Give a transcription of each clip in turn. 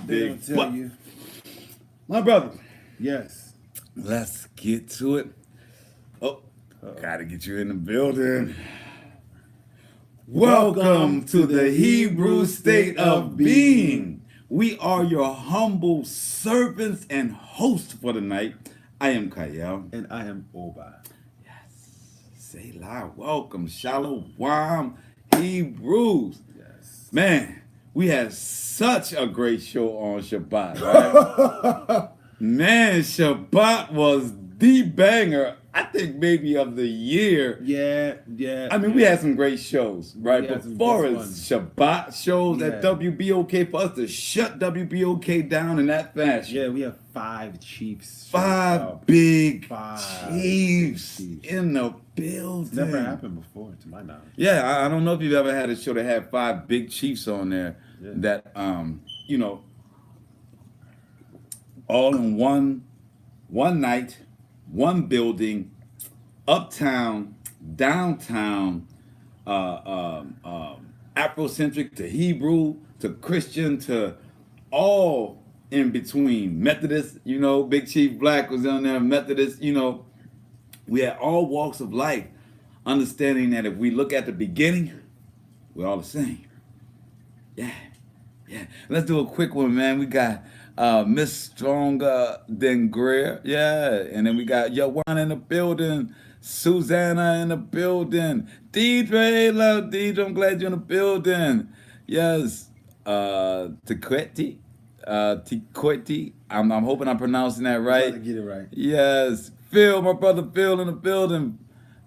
They Big don't tell what? you. My brother. Yes. Let's get to it. Oh, gotta get you in the building. Welcome to the Hebrew state of being. We are your humble servants and hosts for the night. I am Kayel. And I am Oba. Say loud. Welcome. Shalom. Hebrews. Yes. Man, we had such a great show on Shabbat, right? Man, Shabbat was the banger, I think maybe of the year. Yeah. I mean, we had some great shows, right? We had But some far good as ones. Shabbat shows at Yeah. WBOK, for us to shut WBOK down in that fashion. Yeah, we have 5 Chiefs. Five big Five Chiefs big Chiefs. in the building. It's never happened before, to my knowledge. Yeah, I don't know if you've ever had a show that had 5 big Chiefs on there Yeah. that, all in one night, one building, uptown, downtown, Afrocentric to Hebrew to Christian to all in between. Methodist, Big Chief Black was on there, Methodist, we had all walks of life, understanding that if we look at the beginning, we're all the same. Yeah. Let's do a quick one, man. We got Miss Stronger Than Greer. Yeah. And then we got Yawan in the building. Susanna in the building. Deidre, love Deidre. I'm glad you're in the building. Yes. Tikweti. Tikweti. I'm hoping I'm pronouncing that right. Gotta get it right. Yes. Phil, my brother Phil in the building.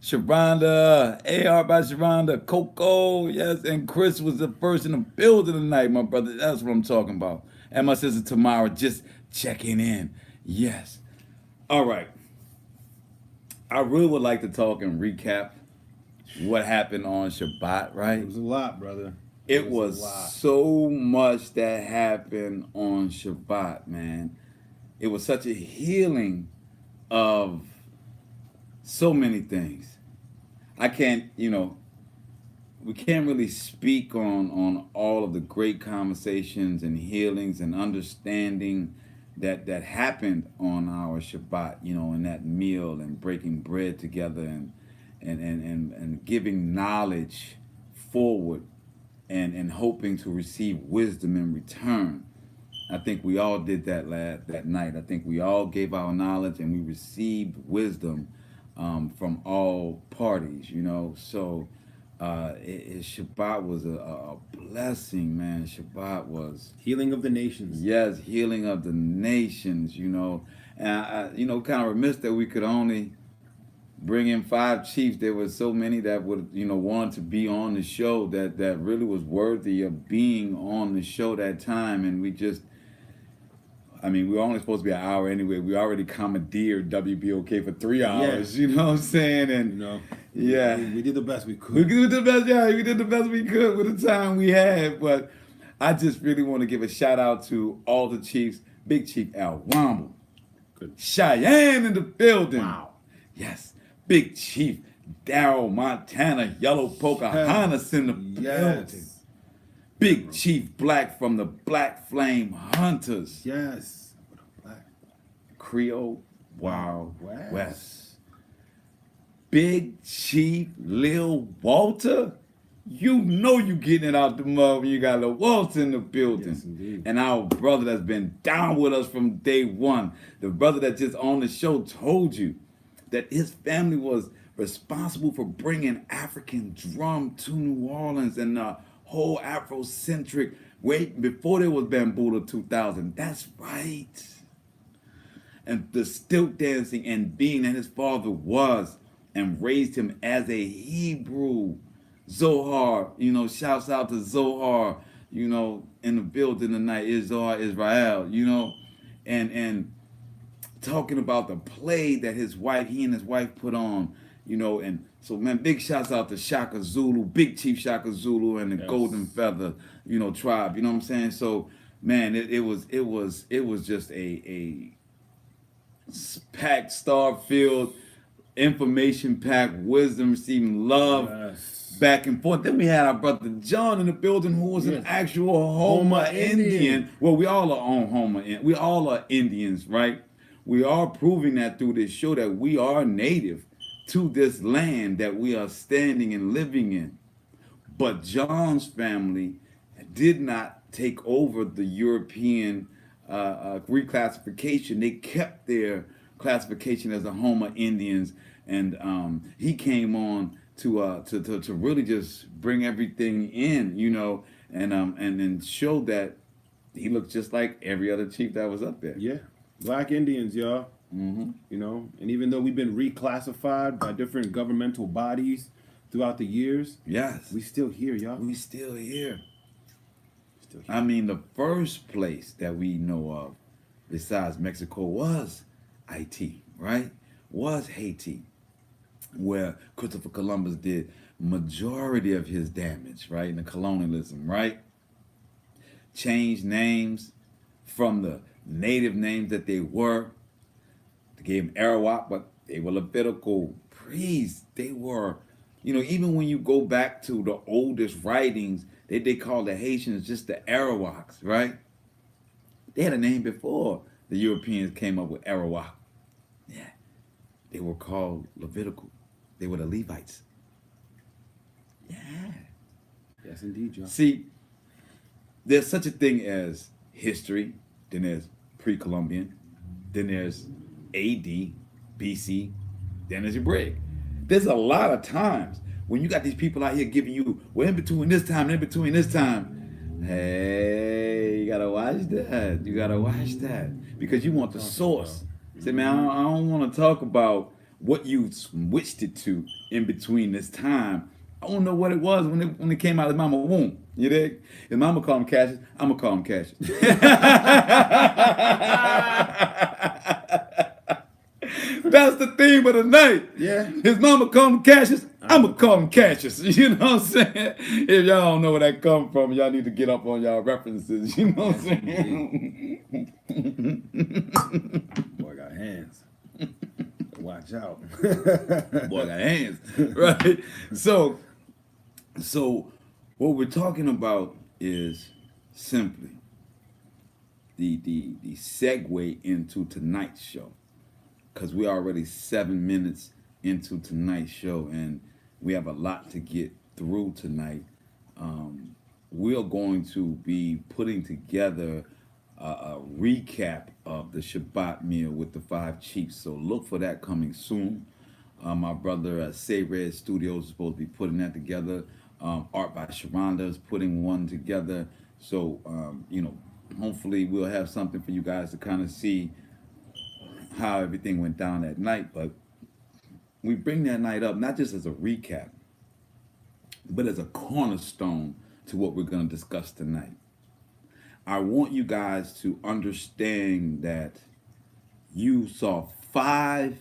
Sharonda, AR by Sharonda, Coco, yes, and Chris was the first in the building tonight, my brother. That's what I'm talking about. And my sister Tamara just checking in. Yes. All right. I really would like to talk and recap what happened on Shabbat, right? It was a lot, brother. It was a lot. so much that happened on Shabbat, man. It was such a healing of so many things. I can't, we can't really speak on all of the great conversations and healings and understanding that happened on our Shabbat, in that meal and breaking bread together and giving knowledge forward and hoping to receive wisdom in return. I think we all did that that night. I think we all gave our knowledge and we received wisdom from all parties, So Shabbat was a blessing, man. Shabbat was Healing of the nations. yes, healing of the nations, And I kind of remiss that we could only bring in 5 chiefs. There were so many that would, want to be on the show that really was worthy of being on the show that time, and we just. We were only supposed to be an hour anyway. We already commandeered WBOK for 3 hours. Yeah. You know what I'm saying? And yeah, we did the best we could. we did the best. Yeah, we did the best we could with the time we had. But I just really want to give a shout out to all the chiefs. Big Chief Al Wamble, Good. Cheyenne in the building. Wow. Yes, Big Chief Daryl Montana, Yellow Pocahontas in the building. Big Chief Black from the Black Flame Hunters. Yes. Black. Creole Wild West. West. Big Chief Lil Walter. You getting it out the mud when you got Lil Walter in the building. Yes, indeed. And our brother that's been down with us from day one. The brother that just on the show told you that his family was responsible for bringing African drum to New Orleans and whole Afrocentric way before there was Bambuda 2000. That's right. And the stilt dancing and being that his father was and raised him as a Hebrew. Zohar, shouts out to Zohar, in the building tonight is Zohar Israel, and talking about the play that he and his wife put on, and so, man, big shouts out to Shaka Zulu, Big Chief Shaka Zulu, and the Golden Feather, tribe. You know what I'm saying? So, man, it was just a packed, star-filled information-packed wisdom, receiving love Yes. back and forth. Then we had our brother John in the building, who was an Yes. actual Homer Homer Indian. Indian. Well, we all are on Homer. We all are Indians, right? We are proving that through this show that we are native to this land that we are standing and living in. But John's family did not take over the European reclassification. They kept their classification as the Homer Indians, and he came on to really just bring everything in, and then show that he looked just like every other chief that was up there. Yeah. Black Indians, y'all. Mm-hmm. And even though we've been reclassified by different governmental bodies throughout the years, Yes, we still here, y'all. we still here. Still here. I mean, the first place that we know of besides Mexico was Haiti, right? Was Haiti, where Christopher Columbus did majority of his damage, right? In the colonialism, right? Changed names from the native names that they were. They gave them Arawak, but they were Levitical priests. They were, even when you go back to the oldest writings, they call the Haitians just the Arawaks, right? They had a name before the Europeans came up with Arawak. Yeah. They were called Levitical. They were the Levites. Yeah. Yes, indeed, y'all. See, there's such a thing as history, then there's pre-Columbian, then there's AD, BC, then there's your break. There's a lot of times when you got these people out here giving you, well, in between this time, in between this time, hey, you gotta watch that. You gotta watch that. Because you want the source. Say, man, I don't want to talk about what you switched it to in between this time. I don't know what it was when it came out of his mama's womb. You dig? His mama called him Cassius. I'm gonna call him Cassius. That's the theme of the night. Yeah. His mama called him Cassius. I'm gonna call him Cassius. You know what I'm saying? If y'all don't know where that come from, y'all need to get up on y'all references. You know what I'm saying? Boy got hands. Watch out. Boy got hands, right? So what we're talking about is simply the segue into tonight's show, because we're already 7 minutes into tonight's show and we have a lot to get through tonight. We're going to be putting together a recap of the Shabbat meal with the 5 chiefs. So look for that coming soon. My brother at Say Red Studios is supposed to be putting that together. Art by Sharonda is putting one together. So, hopefully we'll have something for you guys to kind of see how everything went down that night. But we bring that night up not just as a recap, but as a cornerstone to what we're going to discuss tonight. I want you guys to understand that you saw 5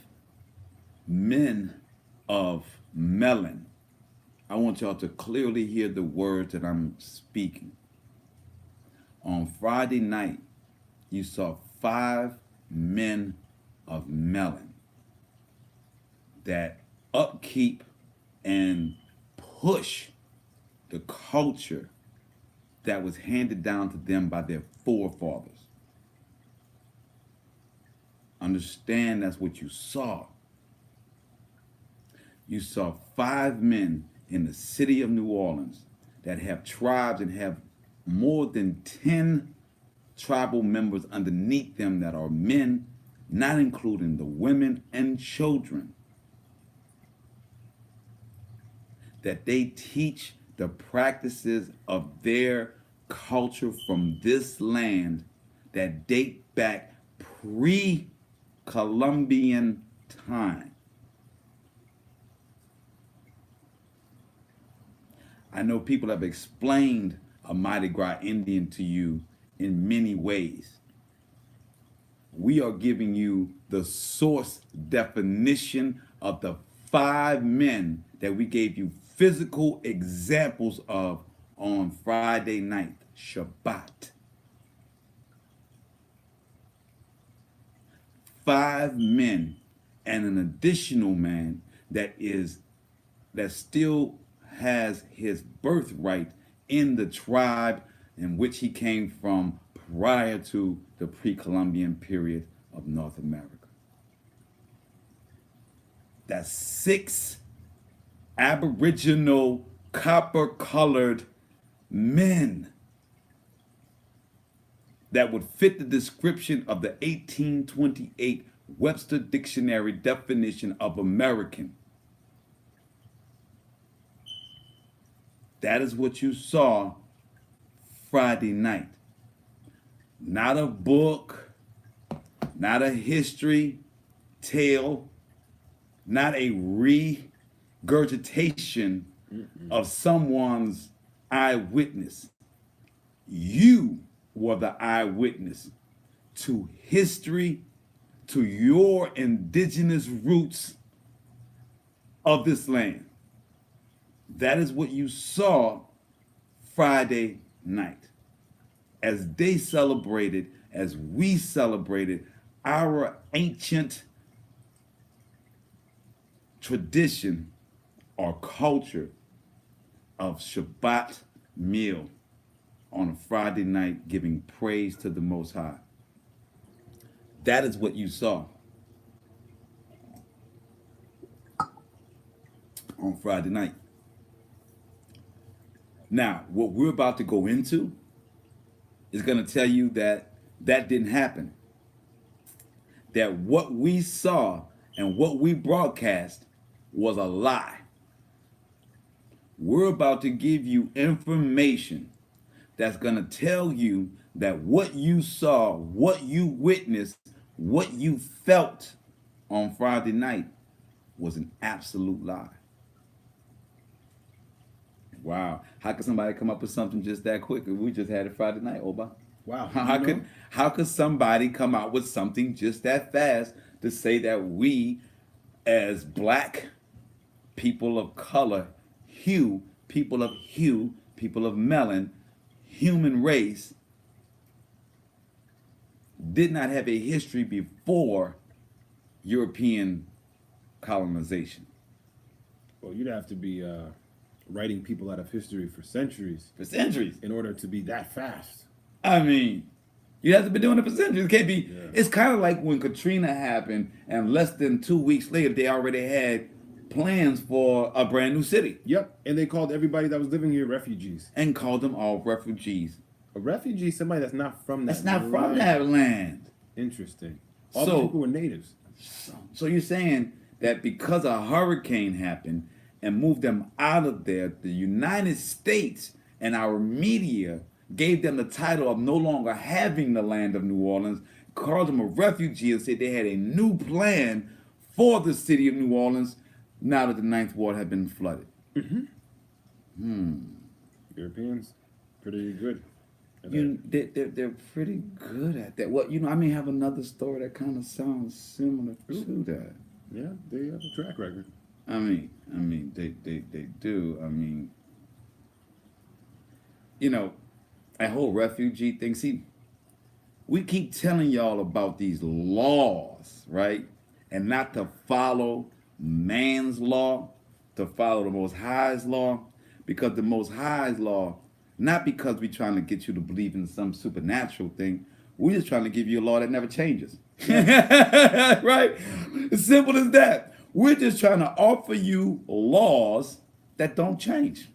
men of melon. I want y'all to clearly hear the words that I'm speaking. On Friday night, you saw 5 men of melon that upkeep and push the culture that was handed down to them by their forefathers. Understand that's what you saw. You saw 5 men in the city of New Orleans that have tribes and have more than 10 tribal members underneath them that are men, not including the women and children, that they teach the practices of their culture from this land that date back pre-Columbian time. I know people have explained a Mardi Gras Indian to you in many ways. We are giving you the source definition of the 5 men that we gave you physical examples of on Friday night, Shabbat. 5 men and an additional man that still has his birthright in the tribe in which he came from prior to the pre-Columbian period of North America. That's 6 Aboriginal copper-colored men that would fit the description of the 1828 Webster Dictionary definition of American. That is what you saw Friday night. Not a book, not a history tale, not a regurgitation of someone's eyewitness. You were the eyewitness to history, to your indigenous roots of this land. That is what you saw Friday night. As they celebrated, as we celebrated our ancient tradition or culture of Shabbat meal on a Friday night, giving praise to the Most High. That is what you saw on Friday night. Now, what we're about to go into is going to tell you that that didn't happen. That what we saw and what we broadcast was a lie. We're about to give you information that's going to tell you that what you saw, what you witnessed, what you felt on Friday night was an absolute lie. Wow. How could somebody come up with something just that quick? We just had it Friday night, Oba. Wow. How could somebody come out with something just that fast to say that we, as black people of color, people of melon, human race, did not have a history before European colonization? Well, you'd have to be writing people out of history for centuries. For centuries. In order to be that fast. I mean, you have to be doing it for centuries. It can't be. Yeah. It's kind of like when Katrina happened, and less than 2 weeks later, they already had plans for a brand new city. Yep, and they called everybody that was living here refugees. And called them all refugees. A refugee is somebody that's not from that. That's not from that land. Interesting. All the people were natives. So you're saying that because a hurricane happened and moved them out of there, the United States and our media gave them the title of no longer having the land of New Orleans, called them a refugee, and said they had a new plan for the city of New Orleans now that the Ninth Ward had been flooded. Europeans, pretty good. They're pretty good at that. Well, I may have another story that kind of sounds similar to that. Yeah, they have a track record. I mean, they do. I mean, that whole refugee thing. See, we keep telling y'all about these laws, right? And not to follow man's law, to follow the Most High's law, because the Most High's law, not because we're trying to get you to believe in some supernatural thing, we're just trying to give you a law that never changes. Right? As simple as that. We're just trying to offer you laws that don't change.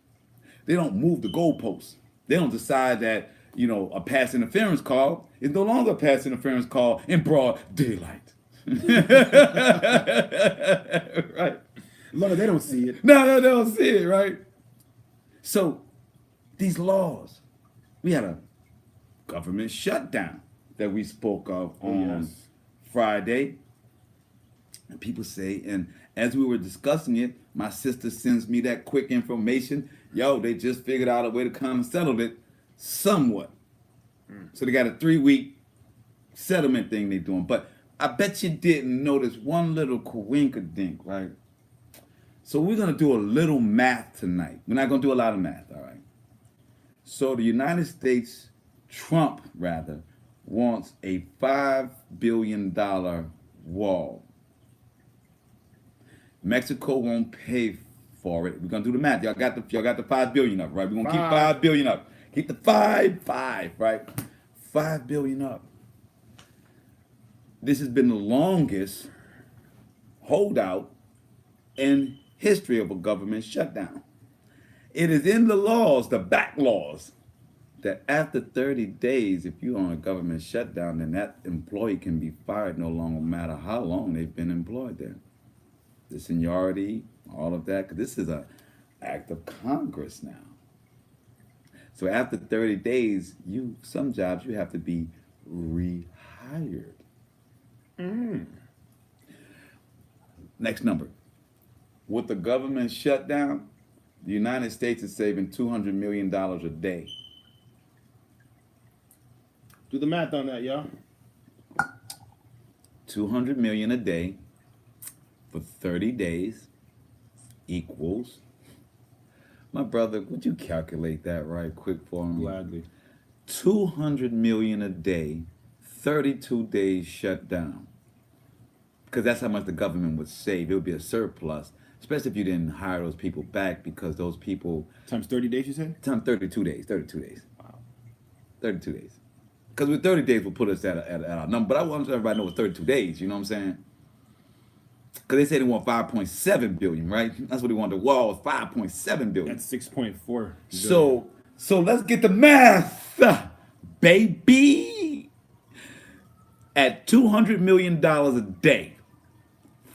They don't move the goalposts. They don't decide that, a pass interference call is no longer a pass interference call in broad daylight. Right? Lord, they don't see it. No, they don't see it, right? So, these laws, we had a government shutdown that we spoke of on Friday. And people say, and as we were discussing it, my sister sends me that quick information. Yo, they just figured out a way to kind of settle it somewhat. So they got a 3-week settlement thing they're doing. But I bet you didn't notice one little coinkydink, right? So we're going to do a little math tonight. We're not going to do a lot of math, all right? So the United States, Trump wants a $5 billion wall Mexico won't pay for it. We're gonna do the math. Y'all got the 5 billion up, right? We're gonna keep Five. 5 billion up. Keep the five, right? 5 billion up. This has been the longest holdout in history of a government shutdown. It is in the laws, the back laws, that after 30 days, if you're on a government shutdown, then that employee can be fired no longer matter how long they've been employed there. The seniority, all of that, because this is an act of Congress now. So after 30 days, some jobs you have to be rehired. Next number. With the government shutdown, the United States is saving $200 million a day. Do the math on that, y'all. 200 million a day for 30 days equals, my brother, would you calculate that right quick for me? Gladly. 200 million a day, 32 days shut down. Because that's how much the government would save. It would be a surplus, especially if you didn't hire those people back, because those people, Times 30 days, you said? time 32 days, 32 days, Wow. 32 days. Because with 30 days will put us at a number. But I want everybody to know it's 32 days, you know what I'm saying? Because they say they want 5.7 billion, right? That's what they want. The wall is 5.7 billion. That's 6.4. So let's get the math, baby. At $200 million a day,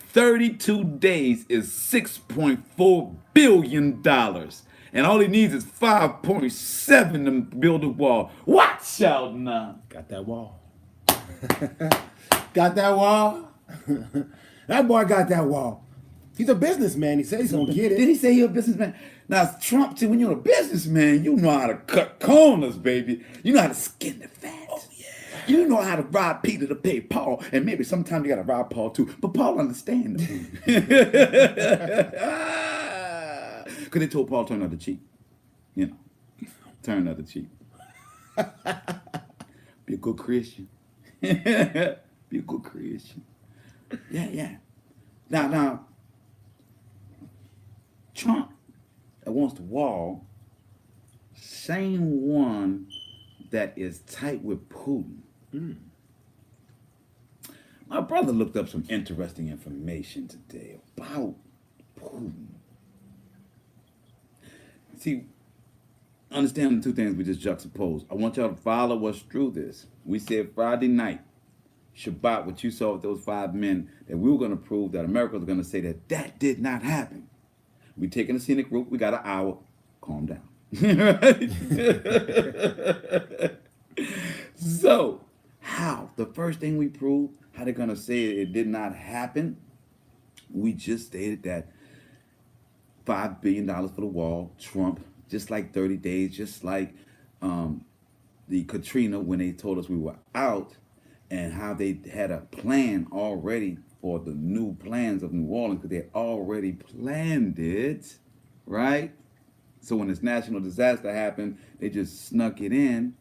32 days is $6.4 billion. And all he needs is 5.7 to build a wall. Watch out now. Got that wall. Got that wall. That boy got that wall. He's a businessman. He said he's gonna get Did it. he say you're a businessman? Now, Trump, when you're a businessman, you know how to cut corners, baby. You know how to skin the fat. Oh, yeah. You know how to rob Peter to pay Paul. And maybe sometimes you got to rob Paul too. But Paul understands. Because they told Paul, turn the other cheek. You know, turn the other cheek. Be a good Christian. Be a good Christian. Yeah. Now, Trump that wants the wall, same one that is tight with Putin. My brother looked up some interesting information today about Putin. See, understand the two things we just juxtaposed. I want y'all to follow us through this. We said Friday night, Shabbat, what you saw with those 5 men, that we were going to prove that America was going to say that did not happen. We taking a scenic route. We got an hour. Calm down. So, how? The first thing we proved, how they're going to say it did not happen, we just stated that $5 billion for the wall, Trump, just like 30 days, just like the Katrina when they told us we were out, and how they had a plan already for the new plans of New Orleans, because they had already planned it, right? So when this national disaster happened, they just snuck it in.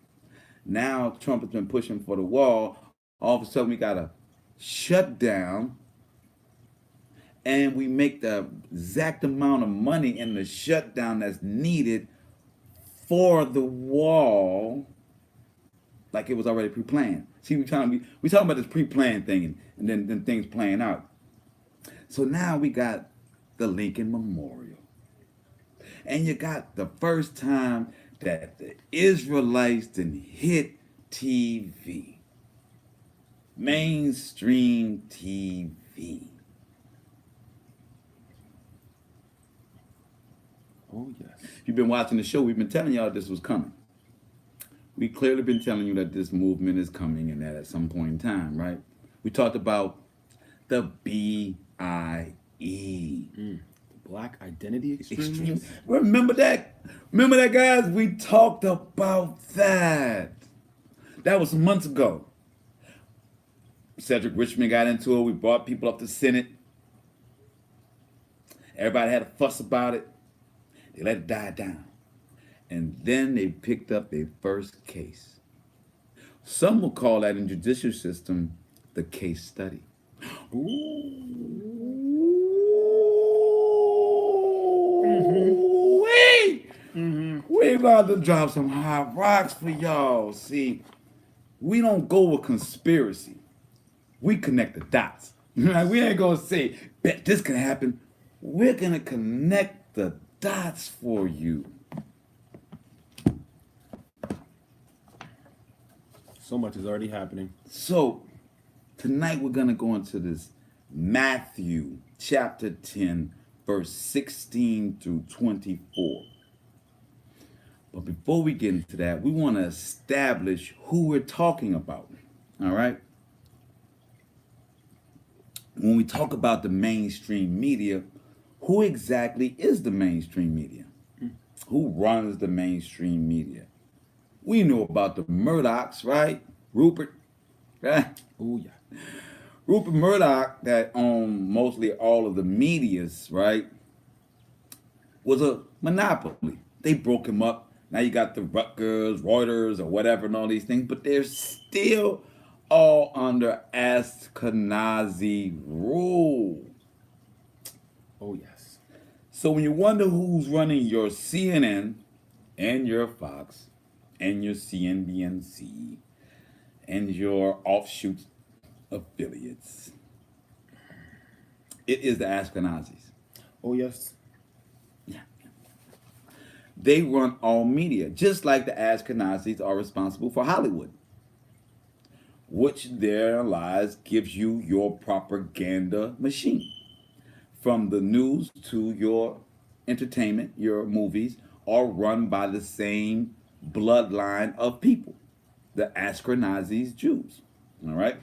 Now Trump has been pushing for the wall. All of a sudden we got a shutdown, and we make the exact amount of money in the shutdown that's needed for the wall, like it was already pre-planned. See, we talking about this pre-planned thing, and then things playing out. So now we got the Lincoln Memorial, and you got the first time that the Israelites didn't hit TV, mainstream TV. Oh, yes. If you've been watching the show, we've been telling y'all this was coming. We clearly been telling you that this movement is coming, and that at some point in time, right? We talked about the BIE. Black identity extremists. Remember that? Remember that, guys? We talked about that. That was months ago. Cedric Richmond got into it. We brought people up to Senate. Everybody had a fuss about it. They let it die down. And then they picked up their first case. Some will call that in judicial system the case study. Ooh. We're about to drop some hot rocks for y'all. See, we don't go with conspiracy. We connect the dots. Right? We ain't gonna say, bet this can happen. We're gonna connect the dots for you. So much is already happening. So, tonight we're gonna go into this Matthew chapter 10, verse 16 through 24. But before we get into that, we want to establish who we're talking about. All right? When we talk about the mainstream media, who exactly is the mainstream media? Who runs the mainstream media? We know about the Murdochs, right? Rupert, right? Oh yeah. Rupert Murdoch, that owned mostly all of the medias, right, was a monopoly. They broke him up. Now you got the Rutgers, Reuters, or whatever, and all these things, but they're still all under Ashkenazi rule. Oh yes. So when you wonder who's running your CNN and your Fox and your CNBC and your offshoot affiliates, it is the Ashkenazis. Oh yes. They run all media, just like the Ashkenazis are responsible for Hollywood, which their lies gives you your propaganda machine. From the news to your entertainment, your movies, are run by the same bloodline of people, the Ashkenazis Jews. All right?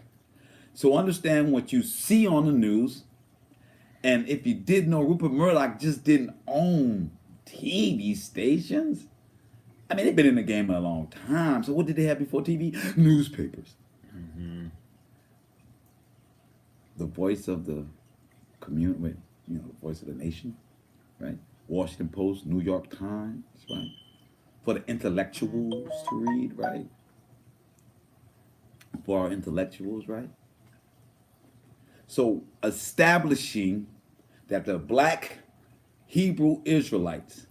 So understand what you see on the news. And if you didn't know, Rupert Murdoch just didn't own TV stations. I mean, they've been in the game a long time. So what did they have before TV? Newspapers. The voice of the community, the voice of the nation, right? Washington Post, New York Times, right? For the intellectuals to read, right? For our intellectuals, right? So establishing that the black Hebrew Israelites,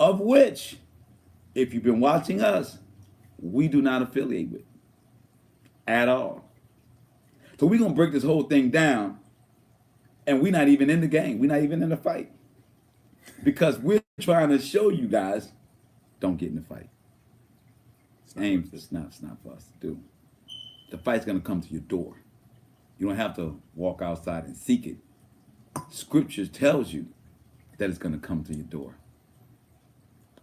of which, if you've been watching us, we do not affiliate with at all. So we're going to break this whole thing down, and we're not even in the game. We're not even in the fight. Because we're trying to show you guys, don't get in the fight. It's not for us to do. The fight's going to come to your door. You don't have to walk outside and seek it. Scripture tells you that it's going to come to your door.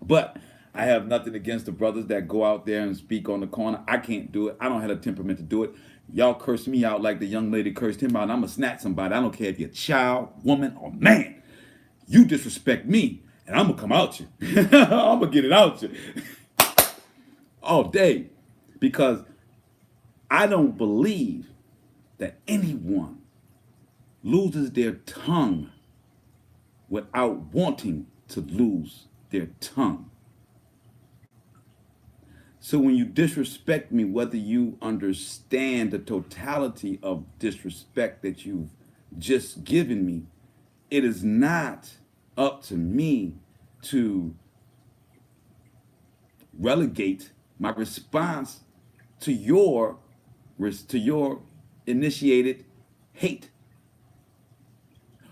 But I have nothing against the brothers that go out there and speak on the corner. I can't do it. I don't have the temperament to do it. Y'all curse me out like the young lady cursed him out, and I'm going to snatch somebody. I don't care if you're a child, woman, or man. You disrespect me, and I'm going to come out you. I'm going to get it out you. All day. Because I don't believe that anyone loses their tongue without wanting to lose their tongue. So when you disrespect me, whether you understand the totality of disrespect that you've just given me, it is not up to me to relegate my response to your initiated hate.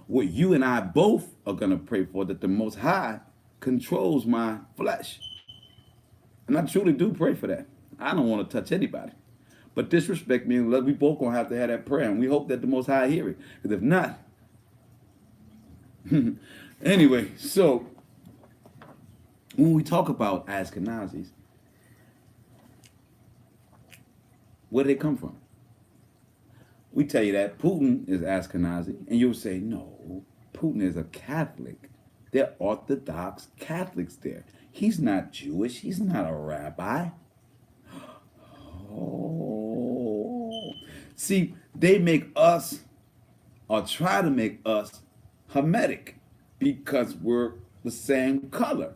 What you and I both are going to pray for, that the Most High controls my flesh. And I truly do pray for that. I don't want to touch anybody. But disrespect me, we both going to have that prayer. And we hope that the Most High hear it. Because if not... Anyway, so when we talk about Ashkenazis, where do they come from? We tell you that Putin is Ashkenazi, and you'll say, no, Putin is a Catholic. They're Orthodox Catholics there. He's not Jewish. He's not a rabbi. Oh. See, they make us, or try to make us, Hamitic because we're the same color.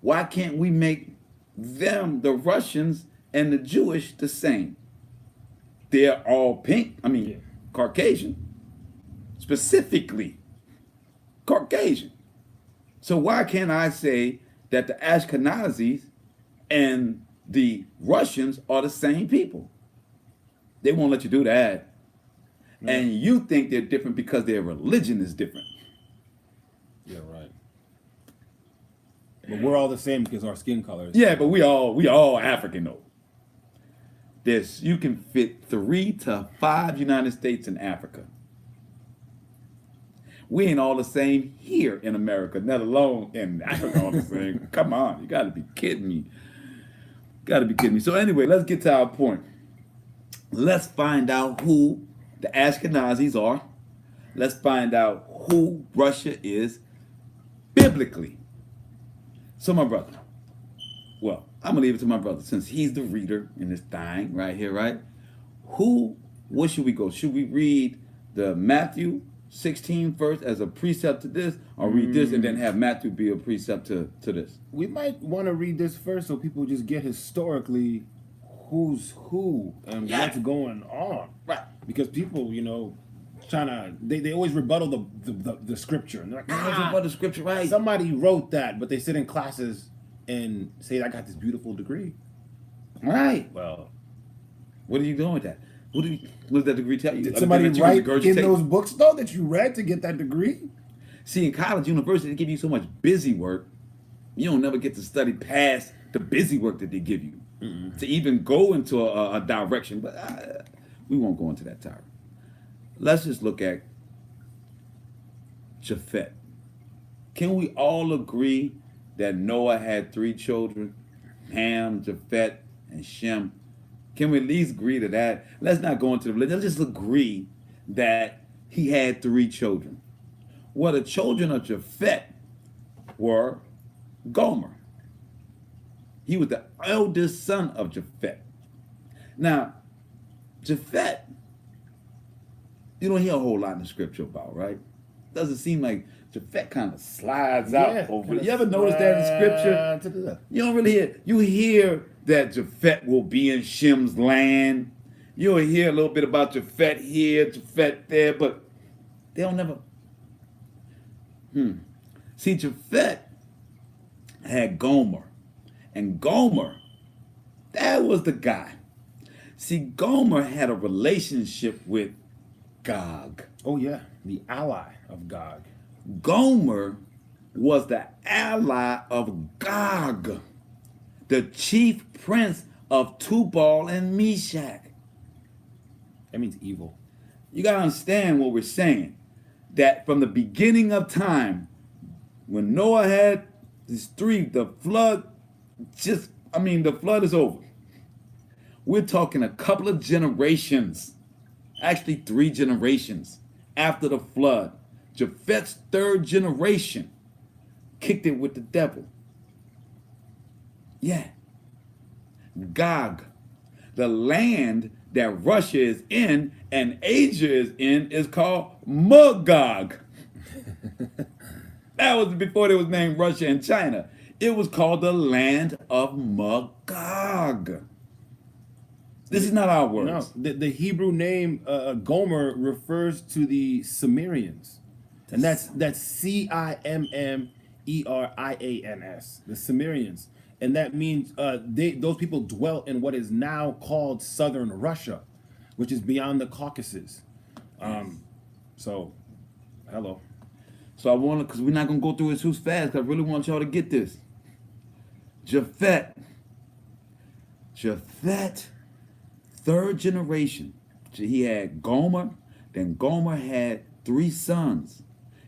Why can't we make them, the Russians and the Jewish, the same? They're all pink. Caucasian. Specifically, Caucasian. So why can't I say that the Ashkenazis and the Russians are the same people? They won't let you do that. And you think they're different because their religion is different. Yeah, right. But we're all the same because our skin color is. Yeah, but we all African though. You can fit 3 to 5 United States in Africa. We ain't all the same here in America, let alone in Africa all the same. Come on, you gotta be kidding me. Gotta be kidding me. So anyway, let's get to our point. Let's find out who the Ashkenazis are. Let's find out who Russia is biblically. So my brother, well, I'm gonna leave it to my brother since he's the reader in this thing right here, right? What should we go? Should we read the Matthew 16 first as a precept to this, or read this and then have Matthew be a precept to this? We might want to read this first so people just get historically who's who and what's going on. Right. Because people, they always rebuttal the scripture. And they're like, But the scripture, right? somebody wrote that, but they sit in classes and say, I got this beautiful degree. Right. Well, What are you doing with that? What does that degree tell you? did Other somebody than that you write in regurgitate? those books, though, that you read to get that degree? See, in college, university, they give you so much busy work, you don't never get to study past the busy work that they give you to even go into a direction. But we won't go into that topic. Let's just look at Japhet. Can we all agree that Noah had 3 children, Ham, Japhet, and Shem? Can we at least agree to that? Let's not go into the religion. Let's just agree that he had 3 children. Well, the children of Japhet were Gomer. He was the eldest son of Japhet. Now, Japhet, you don't hear a whole lot in the scripture about, right? Doesn't seem like Japhet kind of slides out over it. You ever notice that in scripture? To the left. You don't really hear. You hear that Japhet will be in Shem's land. You'll hear a little bit about Japhet here, Japhet there, but they don't never. See, Japhet had Gomer, and Gomer, that was the guy. See, Gomer had a relationship with Gog. Oh, yeah. The ally of Gog. Gomer was the ally of Gog, the chief prince of Tubal and Meshach. That means evil. You got to understand what we're saying. That from the beginning of time, when Noah had these 3, the flood is over. We're talking a couple of generations, actually 3 generations after the flood. Japhet's 3rd generation kicked it with the devil. Yeah. Gog, the land that Russia is in and Asia is in, is called Magog. That was before they was named Russia and China. It was called the land of Magog. This is not our words. No, the Hebrew name Gomer refers to the Sumerians. And that's Cimmerians, the Sumerians. And that means those people dwelt in what is now called southern Russia, which is beyond the Caucasus. So, hello. So I want to, because we're not going to go through it too fast, because I really want y'all to get this. Japhet, 3rd generation. He had Gomer, then Gomer had 3 sons.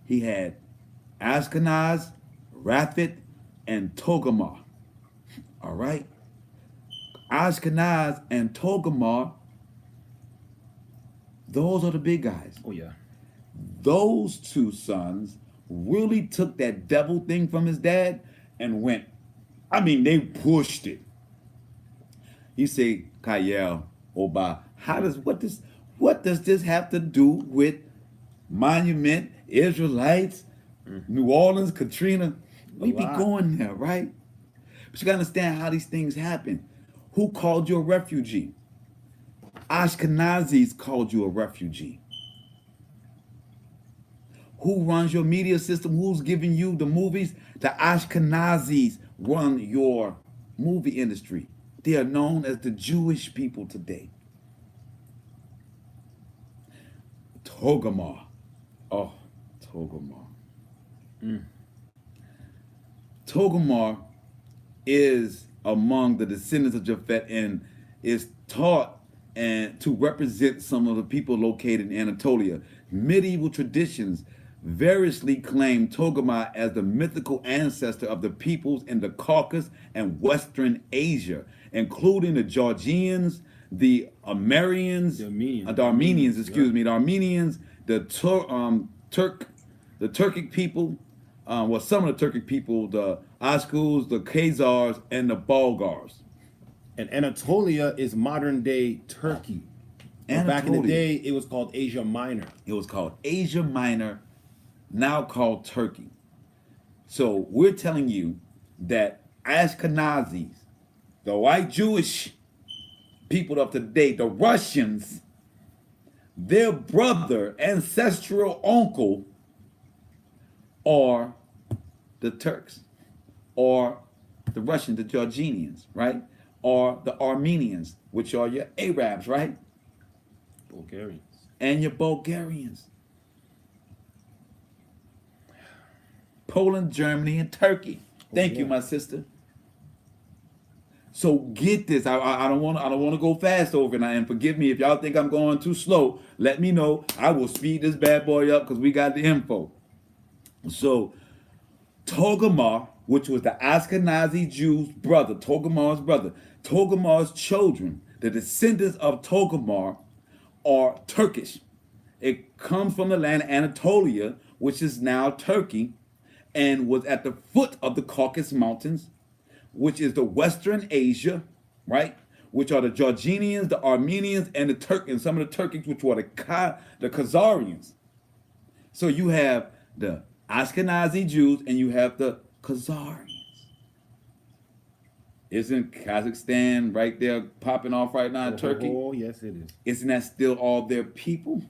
He had Ashkenaz, Raphat, and Togarmah. All right? Ashkenaz and Togarmah, those are the big guys. Oh, yeah. Those 2 sons really took that devil thing from his dad and went, they pushed it. You say, Kayel, Oba, what does this have to do with Monument, Israelites, New Orleans, Katrina? We be going there, right? But you gotta understand how these things happen. Who called you a refugee? Ashkenazis called you a refugee. Who runs your media system? Who's giving you the movies? The Ashkenazis run your movie industry. They are known as the Jewish people today. Togarmah. Oh, Togarmah. Togarmah is among the descendants of Japhet and is taught and to represent some of the people located in Anatolia. Medieval traditions variously claim Togarmah as the mythical ancestor of the peoples in the Caucasus and Western Asia, including the Georgians, the Armenians, the Armenians, the Turkic people, some of the Turkic people, the Ashkuls, the Khazars, and the Bulgars. And Anatolia is modern day Turkey. But back in the day, it was called Asia Minor. It was called Asia Minor, now called Turkey. So we're telling you that Ashkenazis, the white Jewish people of today, the Russians, their brother, ancestral uncle, are the Turks, or the Russians, the Georgians, right? Or the Armenians, which are your Arabs, right? Bulgarians. And your Bulgarians. Poland, Germany, and Turkey. Thank you, my sister. So get this. I don't want to go fast over it. And forgive me if y'all think I'm going too slow. Let me know. I will speed this bad boy up because we got the info. So Togarmah, which was the Ashkenazi Jews' brother, Togarmah's brother, Togarmah's children, the descendants of Togarmah, are Turkish. It comes from the land of Anatolia, which is now Turkey, and was at the foot of the Caucasus Mountains, which is the Western Asia, right? Which are the Georgians, the Armenians, and the Turk, and some of the Turkics, which were the Khazarians. So you have the Ashkenazi Jews and you have the Khazarians. Isn't Kazakhstan right there popping off right now in Turkey? Oh, yes, it is. Isn't that still all their people?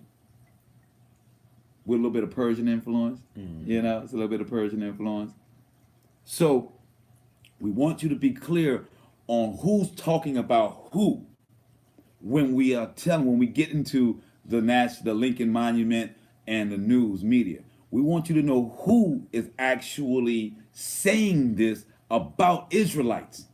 With a little bit of Persian influence. You know, it's a little bit of Persian influence. So we want you to be clear on who's talking about who when we get into the Lincoln Monument and the news media. We want you to know who is actually saying this about Israelites.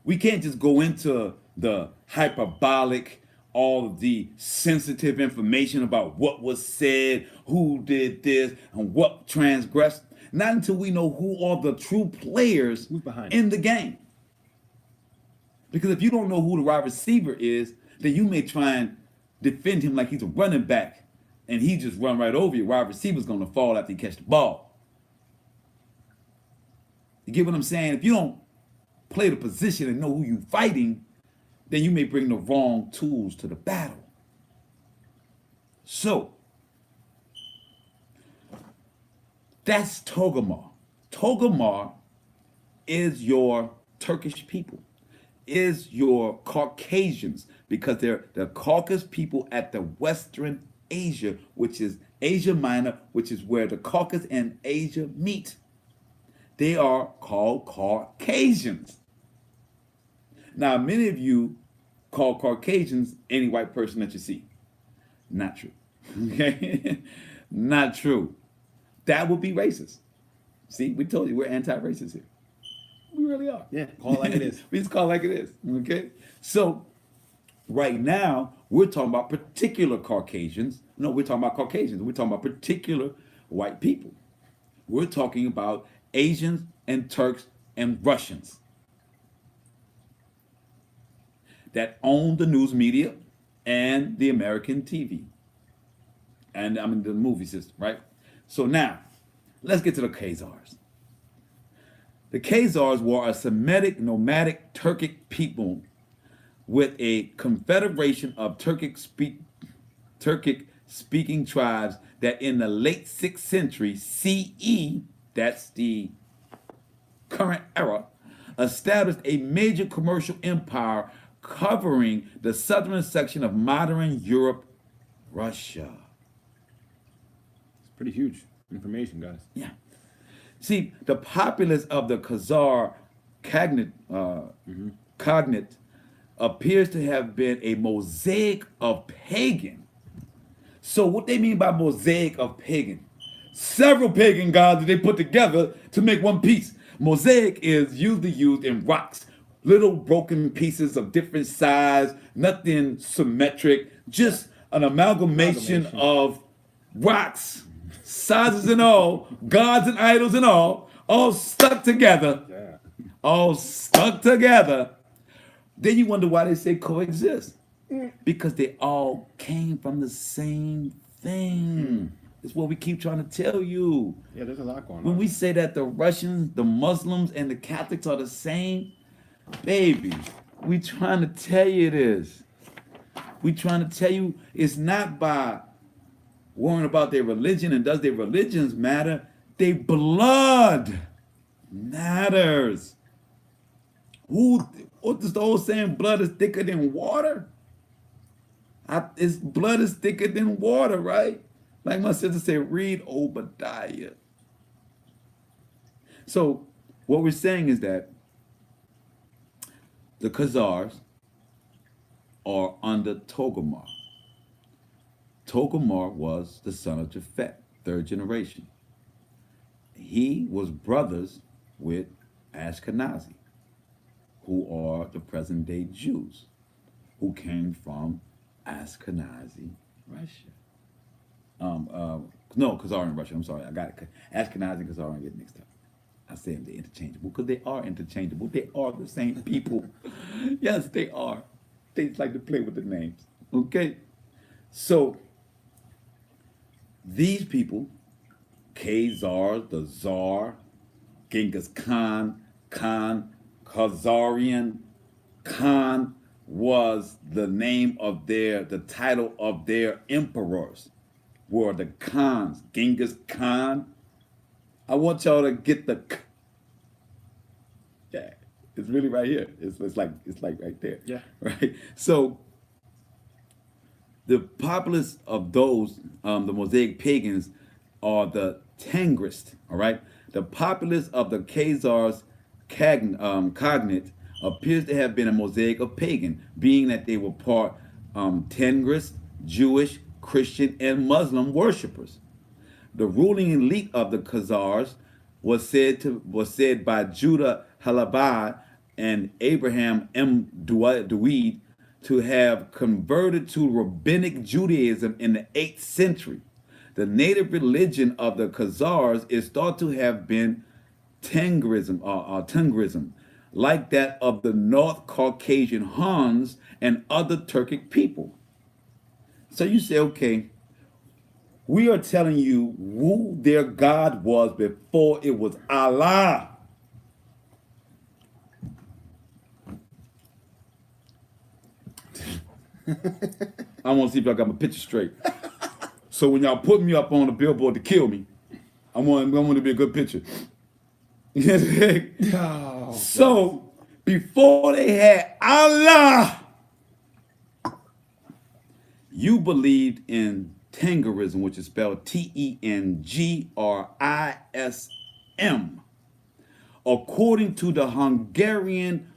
We can't just go into the hyperbolic, all of the sensitive information about what was said, who did this, and what transgressed. Not until we know who are the true players in the game. Because if you don't know who the wide receiver is, then you may try and defend him like he's a running back, and he just run right over you. Wide receiver's going to fall after he catch the ball. You get what I'm saying? If you don't play the position and know who you're fighting, then you may bring the wrong tools to the battle. So, that's Togarmah. Togarmah is your Turkish people, is your Caucasians, because they're the Caucasus people at the Western Asia, which is Asia Minor, which is where the Caucasus and Asia meet. They are called Caucasians. Now, many of you call Caucasians any white person that you see. Not true. Okay? Not true. That would be racist. See, we told you we're anti-racist here. We really are. Yeah, call it like it is. We just call it like it is. Okay? So, right now, we're talking about particular Caucasians. No, we're talking about Caucasians. We're talking about particular white people. We're talking about Asians and Turks and Russians that own the news media and the American TV. And the movie system, right? So now, let's get to the Khazars. The Khazars were a Semitic, nomadic, Turkic people with a confederation of Turkic-speaking tribes that in the late 6th century CE, that's the current era, established a major commercial empire covering the southern section of modern Europe, Russia. Pretty huge information, guys. Yeah. See, the populace of the Khazar cognate appears to have been a mosaic of pagan. So what they mean by mosaic of pagan? Several pagan gods that they put together to make one piece. Mosaic is usually used in rocks, little broken pieces of different size, nothing symmetric, just an amalgamation of rocks, sizes and all, gods and idols and all stuck together, Yeah. all stuck together. Then you wonder why they say coexist. Because they all came from the same thing. It's what we keep trying to tell you. Yeah, there's a lot going When on. we say that the Russians, the Muslims, and the Catholics are the same, baby, we trying to tell you this. We trying to tell you it's not by worrying about their religion and does their religions matter. Their blood matters. What is the old saying? Blood is thicker than water. Blood is thicker than water, right? Like my sister said, read Obadiah. So what we're saying is that the Khazars are under Togomar. Togomar was the son of Japhet, third generation. He was brothers with Ashkenazi, who are the present day Jews, who came from Ashkenazi Russia. No, Khazar in Russia. I'm sorry, I got it. Ashkenazi and Khazar get mixed up. I say them, they're interchangeable because they are interchangeable. They are the same people. Yes, they are. They just like to play with the names. Okay, so these people, Khazars, the Tsar, Genghis Khan, Khazarian, Khan was the name of the title of their emperors, were the Khans. Genghis Khan. I want y'all to get the K. Yeah, it's really right here. It's like right there. Yeah. Right. So the populace of those, the Mosaic pagans, are the Tangrist. All right. The populace of the Khazars cognate appears to have been a mosaic of pagan, being that they were part Tangrist, Jewish, Christian, and Muslim worshippers. The ruling elite of the Khazars was said by Judah Halabad and Abraham M. Duweed to have converted to rabbinic Judaism in the 8th century. The native religion of the Khazars is thought to have been Tengrism, like that of the North Caucasian Huns and other Turkic people. So you say, okay, we are telling you who their God was before it was Allah. I want to see if I got my picture straight. So when y'all put me up on the billboard to kill me, I want it to be a good picture. Oh, So before they had Allah, you believed in Tengrism, which is spelled Tengrism. According to the Hungarian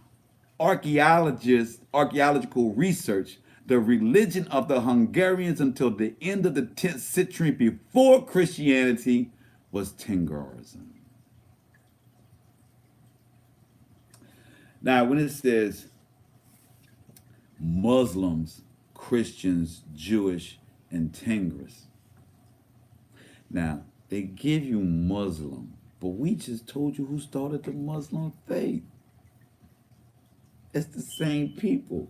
archaeological research, the religion of the Hungarians until the end of the 10th century before Christianity was Tengrism. Now, when it says Muslims, Christians, Jewish, and Tengris, now they give you Muslim, but we just told you who started the Muslim faith. It's the same people.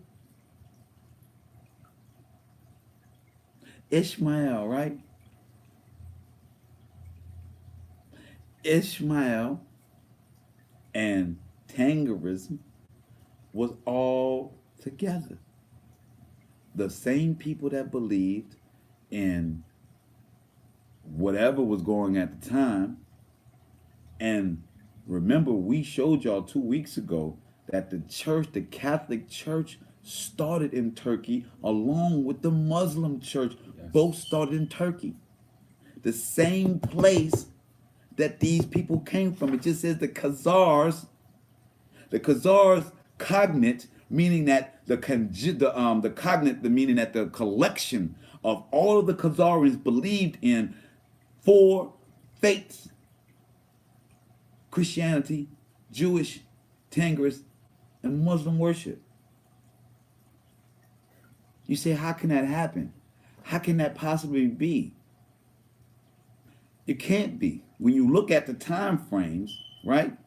Ishmael, right? Ishmael and Tengrism was all together. The same people that believed in whatever was going at the time. And remember, we showed y'all 2 weeks ago that the church, the Catholic Church, started in Turkey along with the Muslim church. Yes. Both started in Turkey. the same place that these people came from. It just says the Khazars cognate, meaning that the cognate, the meaning that the collection of all of the Khazarians believed in four faiths: Christianity, Jewish, Tangris, and Muslim worship. You say, how can that happen? How can that possibly be? It can't be. When you look at the time frames, right?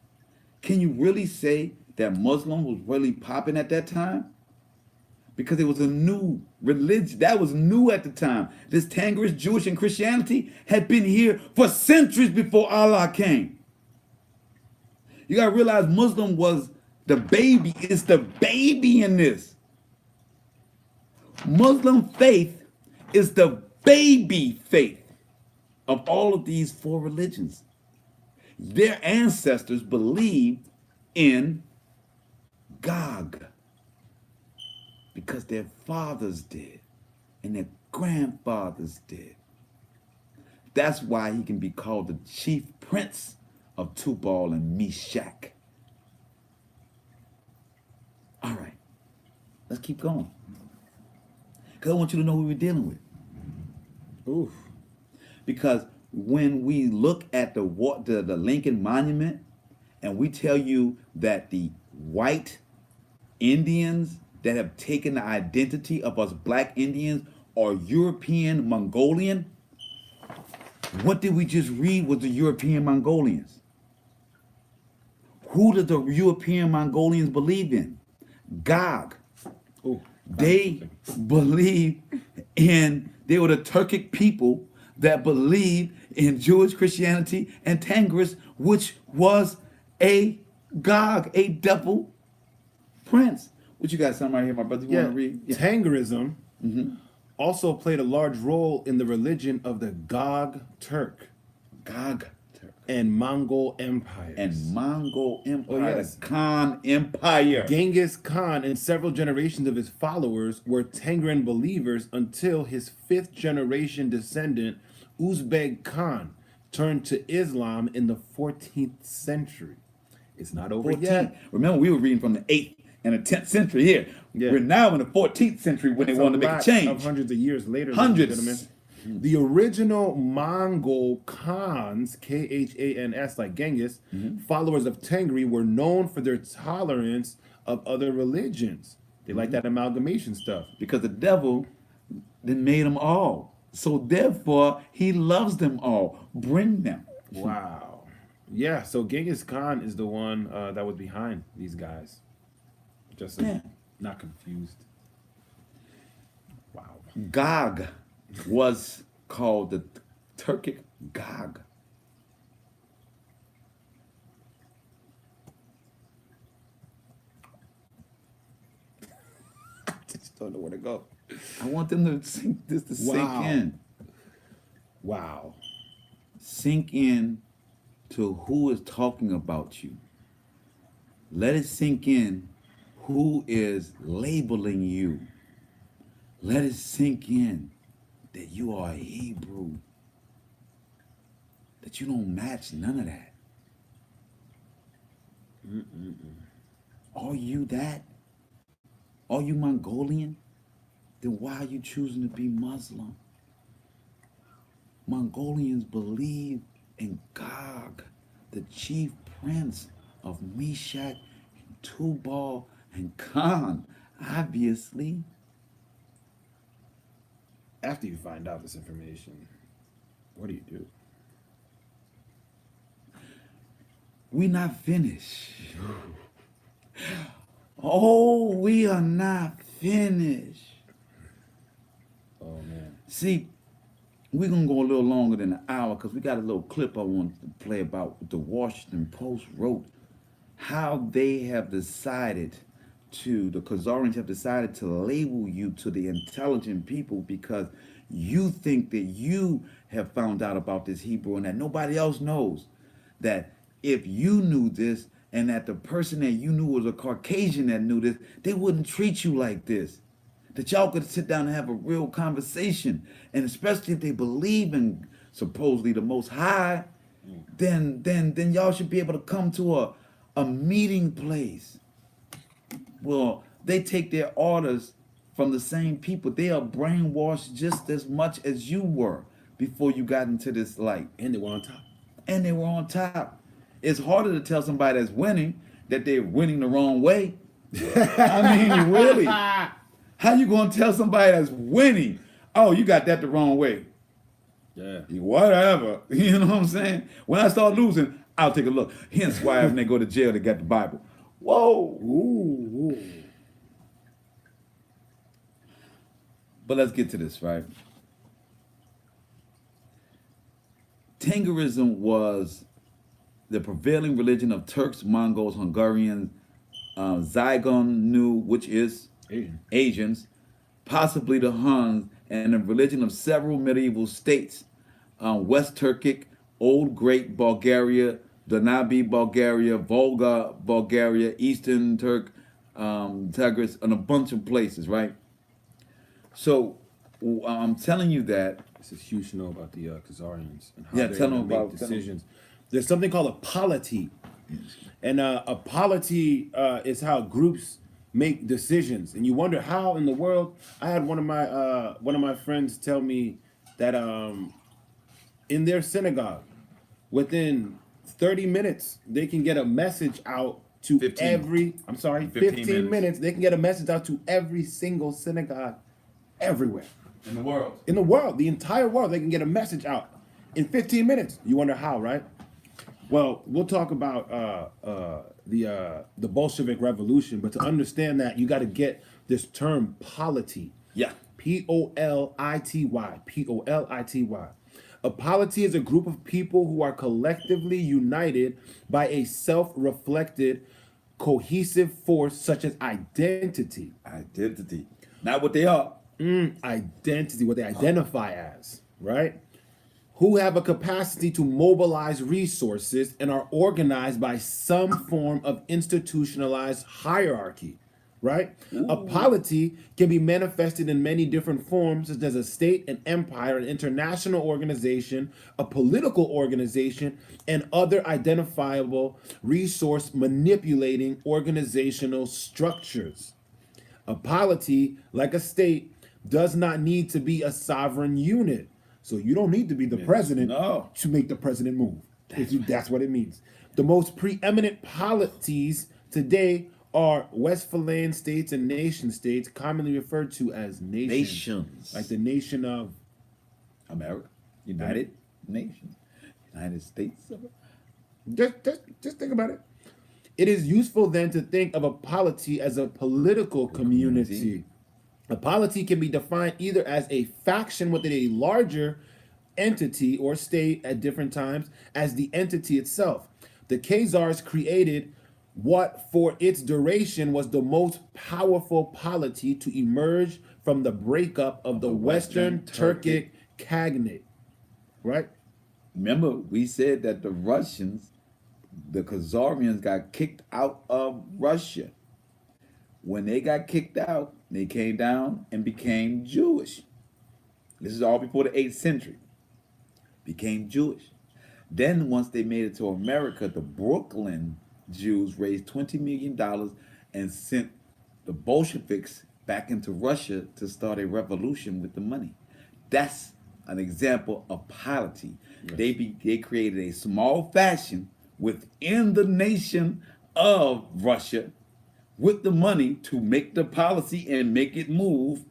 Can you really say that Muslim was really popping at that time? Because it was a new religion. That was new at the time. This Tangris, Jewish, and Christianity had been here for centuries before Allah came. You gotta realize Muslim was the baby. It's the baby in this. Muslim faith is the baby faith of all of these four religions. Their ancestors believed in Gog because their fathers did and their grandfathers did. That's why he can be called the chief prince of Tubal and Meshach. All right, let's keep going. Because I want you to know who we're dealing with. Oof. Because when we look at the Lincoln Monument and we tell you that the white Indians that have taken the identity of us black Indians are European Mongolian, what did we just read was the European Mongolians? Who did the European Mongolians believe in? Gog. Ooh. They believed in, they were the Turkic people that believed in Jewish Christianity and Tangris, which was a Gog, a devil prince. What you got, something right here, my brother? You want to read? Yeah. Tangrism also played a large role in the religion of the Gog Turk Gog and Mongol empires. and Mongol Empire, Oh, yes. the Khan Empire. Genghis Khan and several generations of his followers were Tangren believers until his fifth generation descendant, Uzbek Khan, turned to Islam in the 14th century. It's not over 14th. yet. Remember, we were reading from the 8th and the 10th century here. Yeah. We're now in the 14th century when It's they wanted to make a lot change. of hundreds of years later. Hundreds. ladies and gentlemen. The original Mongol Khans, Khans, like Genghis, followers of Tengri, were known for their tolerance of other religions. They like that amalgamation stuff. Because the devil then made them all. So therefore, he loves them all. Bring them. Wow. Yeah, so Genghis Khan is the one that was behind these guys. Just so Yeah. not confused. Wow. Gog was called the Turkic Gog. Just don't know where to go. I want them to sink this to sink Wow. in. Wow. Sink in to who is talking about you. Let it sink in who is labeling you. Let it sink in that you are a Hebrew. That you don't match none of that. Are you that? Are you Mongolian? Then why are you choosing to be Muslim? Mongolians believe in Gog, the chief prince of Meshach, Tubal, and Khan, obviously. After you find out this information, what do you do? We not finished. Oh, we are not finished. Oh man. See, we're going to go a little longer than an hour because we got a little clip I want to play about what the Washington Post wrote. How they have decided the Khazarians have decided to label you to the intelligent people because you think that you have found out about this Hebrew and that nobody else knows. That if you knew this and that the person that you knew was a Caucasian that knew this, they wouldn't treat you like this. That y'all could sit down and have a real conversation. And especially if they believe in supposedly the Most High, then y'all should be able to come to a meeting place. Well, they take their orders from the same people. They are brainwashed just as much as you were before you got into this light. And they were on top. And they were on top. It's harder to tell somebody that's winning that they're winning the wrong way. I mean, really. How you gonna tell somebody that's winning, oh, you got that the wrong way? Yeah. Whatever. You know what I'm saying? When I start losing, I'll take a look. Hence why when they go to jail, they got the Bible. Whoa. Ooh. But let's get to this, right? Tengerism was the prevailing religion of Turks, Mongols, Hungarians, Zigong, which is Asian. Asians, possibly the Huns, and the religion of several medieval states, West Turkic, Old Great Bulgaria, Danabi Bulgaria, Volga Bulgaria, Eastern Turk, Tigris, and a bunch of places, right? So I'm telling you that. This is huge to know about the Khazarians and how Yeah, they tell them make about decisions. There's something called a polity, and a polity is how groups make decisions. And you wonder how in the world. I had one of my friends tell me that in their synagogue, within 30 minutes, they can get a message out to 15. every. I'm sorry, 15 minutes. They can get a message out to every single synagogue, everywhere. In the world. In the world, the entire world, they can get a message out in 15 minutes. You wonder how, right? Well, we'll talk about the Bolshevik Revolution, but to understand that, you got to get this term polity. Yeah. Polity. Polity. A polity is a group of people who are collectively united by a self-reflected, cohesive force such as identity. Identity. Not what they are. Identity, what they identify as, right? Who have a capacity to mobilize resources and are organized by some form of institutionalized hierarchy, right? A polity can be manifested in many different forms, such as a state, an empire, an international organization, a political organization, and other identifiable resource manipulating organizational structures. A polity, like a state, does not need to be a sovereign unit. So you don't need to be the president No. to make the president move. That's what it means. The most preeminent polities today are Westphalian states and nation states, commonly referred to as nations. Nations. Like the nation of America. United Nations. United States. just think about it. It is useful then to think of a polity as a political community. A polity can be defined either as a faction within a larger entity or state at different times as the entity itself. The Khazars created what for its duration was the most powerful polity to emerge from the breakup of the Western Turkic Khaganate. Right? Remember, we said that the Russians, the Khazarians, got kicked out of Russia. When they got kicked out, they came down and became Jewish. This is all before the 8th century. Became Jewish. Then once they made it to America, the Brooklyn Jews raised $20 million and sent the Bolsheviks back into Russia to start a revolution with the money. That's an example of polity. Yes. They created a small faction within the nation of Russia with the money to make the policy and make it move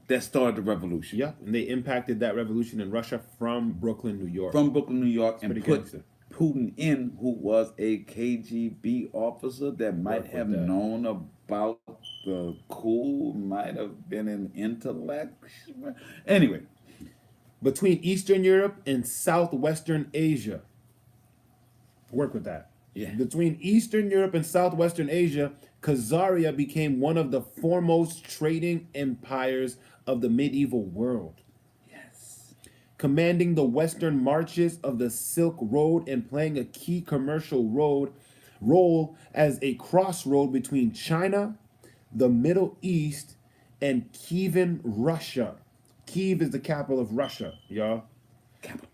that started the revolution. Yeah, and they impacted that revolution in Russia from Brooklyn, New York. From Brooklyn, New York, and put gangster. Putin in, who was a KGB officer that might have known about the coup, might have been an intellect. Anyway. Between Eastern Europe and Southwestern Asia. Work with that. Yeah. Between Eastern Europe and Southwestern Asia, Khazaria became one of the foremost trading empires of the medieval world. Yes. Commanding the western marches of the Silk Road and playing a key commercial role as a crossroad between China, the Middle East, and Kievan, Russia. Kiev is the capital of Russia, y'all. Capital.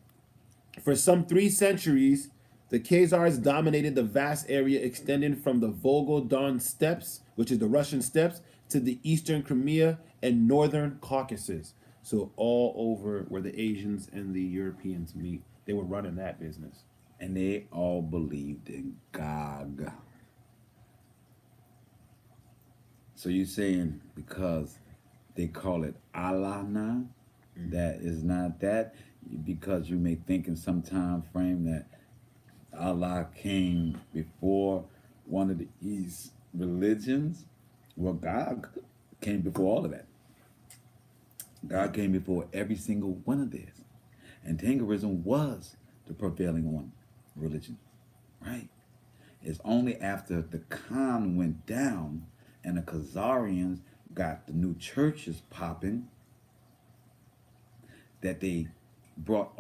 For some 3 centuries, the Khazars dominated the vast area extending from the Volga-Don steppes, which is the Russian steppes, to the eastern Crimea and northern Caucasus. So all over where the Asians and the Europeans meet, they were running that business. And they all believed in Gog. So you're saying because they call it Allah now, that is not that? Because you may think in some time frame that Allah came before one of these religions. Well, God came before all of that. God came before every single one of theirs. And Tangerism was the prevailing one religion, right? It's only after the Khan went down and the Khazarians got the new churches popping that they brought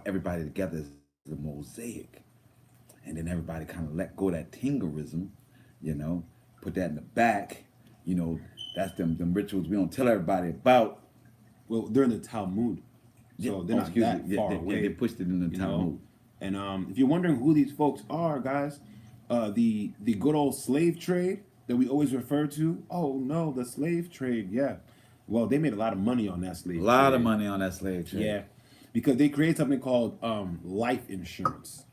everybody together as a mosaic. And then everybody kind of let go of that Tingerism, you know, put that in the back, you know, that's them rituals we don't tell everybody about. Well, they're in the Talmud, so they're not that far Yeah, away. they pushed it in the you know. Talmud. And if you're wondering who these folks are, guys, the good old slave trade that we always refer to. Oh no, the slave trade. Yeah. Well, they made a lot of money on that slave A trade. lot of money on that slave trade. Yeah, because they created something called life insurance.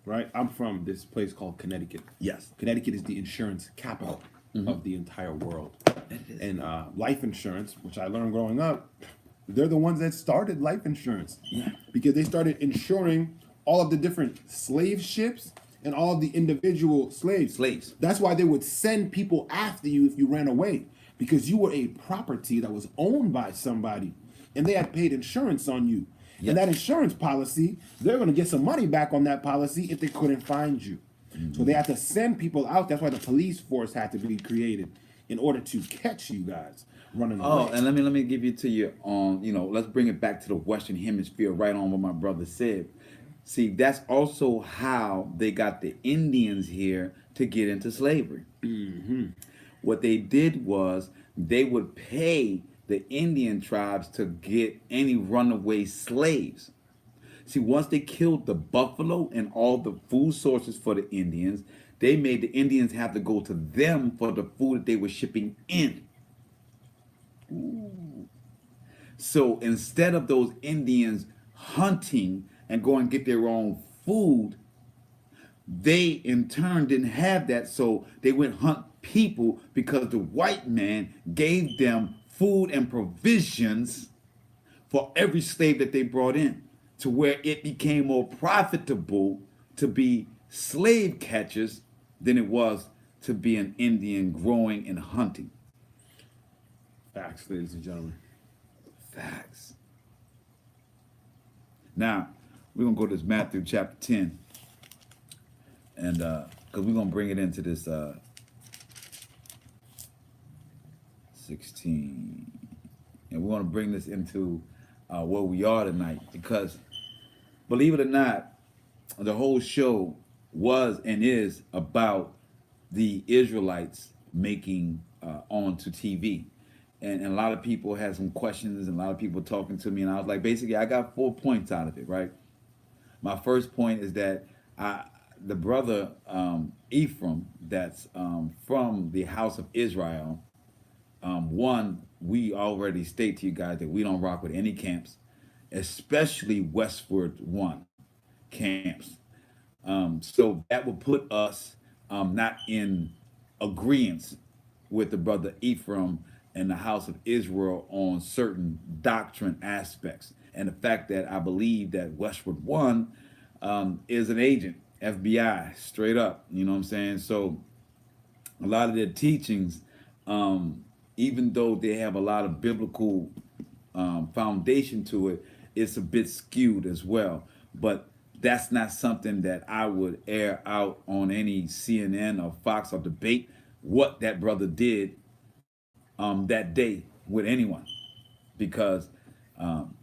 Right. I'm from this place called Connecticut. Yes. Connecticut is the insurance capital of the entire world. And life insurance, which I learned growing up, they're the ones that started life insurance. Yeah. Because they started insuring all of the different slave ships and all of the individual slaves. Slaves. That's why they would send people after you if you ran away, because you were a property that was owned by somebody and they had paid insurance on you. Yep. And that insurance policy, they're going to get some money back on that policy if they couldn't find you. So they had to send people out. That's why the police force had to be created in order to catch you guys running Oh, away. and let me give you to you on, let's bring it back to the Western Hemisphere, right on what my brother said. See, that's also how they got the Indians here to get into slavery. What they did was they would pay the Indian tribes to get any runaway slaves. See, once they killed the buffalo and all the food sources for the Indians, they made the Indians have to go to them for the food that they were shipping in. So instead of those Indians hunting and going and get their own food, they in turn didn't have that, so they went hunt people because the white man gave them food and provisions for every slave that they brought in, to where it became more profitable to be slave catchers than it was to be an Indian growing and hunting. Facts, ladies and gentlemen. Facts. Now, we're going to go to this Matthew chapter 10. And because we're going to bring it into this 16. And we want to bring this into where we are tonight. Because, believe it or not, the whole show was and is about the Israelites making onto TV. And a lot of people had some questions and a lot of people talking to me. And I was like, basically, I got 4 points out of it, right? My first point is that the brother Ephraim, that's from the house of Israel, one, we already state to you guys that we don't rock with any camps, especially Westward One camps. So that will put us not in agreement with the brother Ephraim and the house of Israel on certain doctrine aspects. And the fact that I believe that Westward One is an agent, FBI, straight up, you know what I'm saying? So a lot of their teachings, even though they have a lot of biblical foundation to it, it's a bit skewed as well. But that's not something that I would air out on any CNN or Fox or debate what that brother did that day with anyone. Because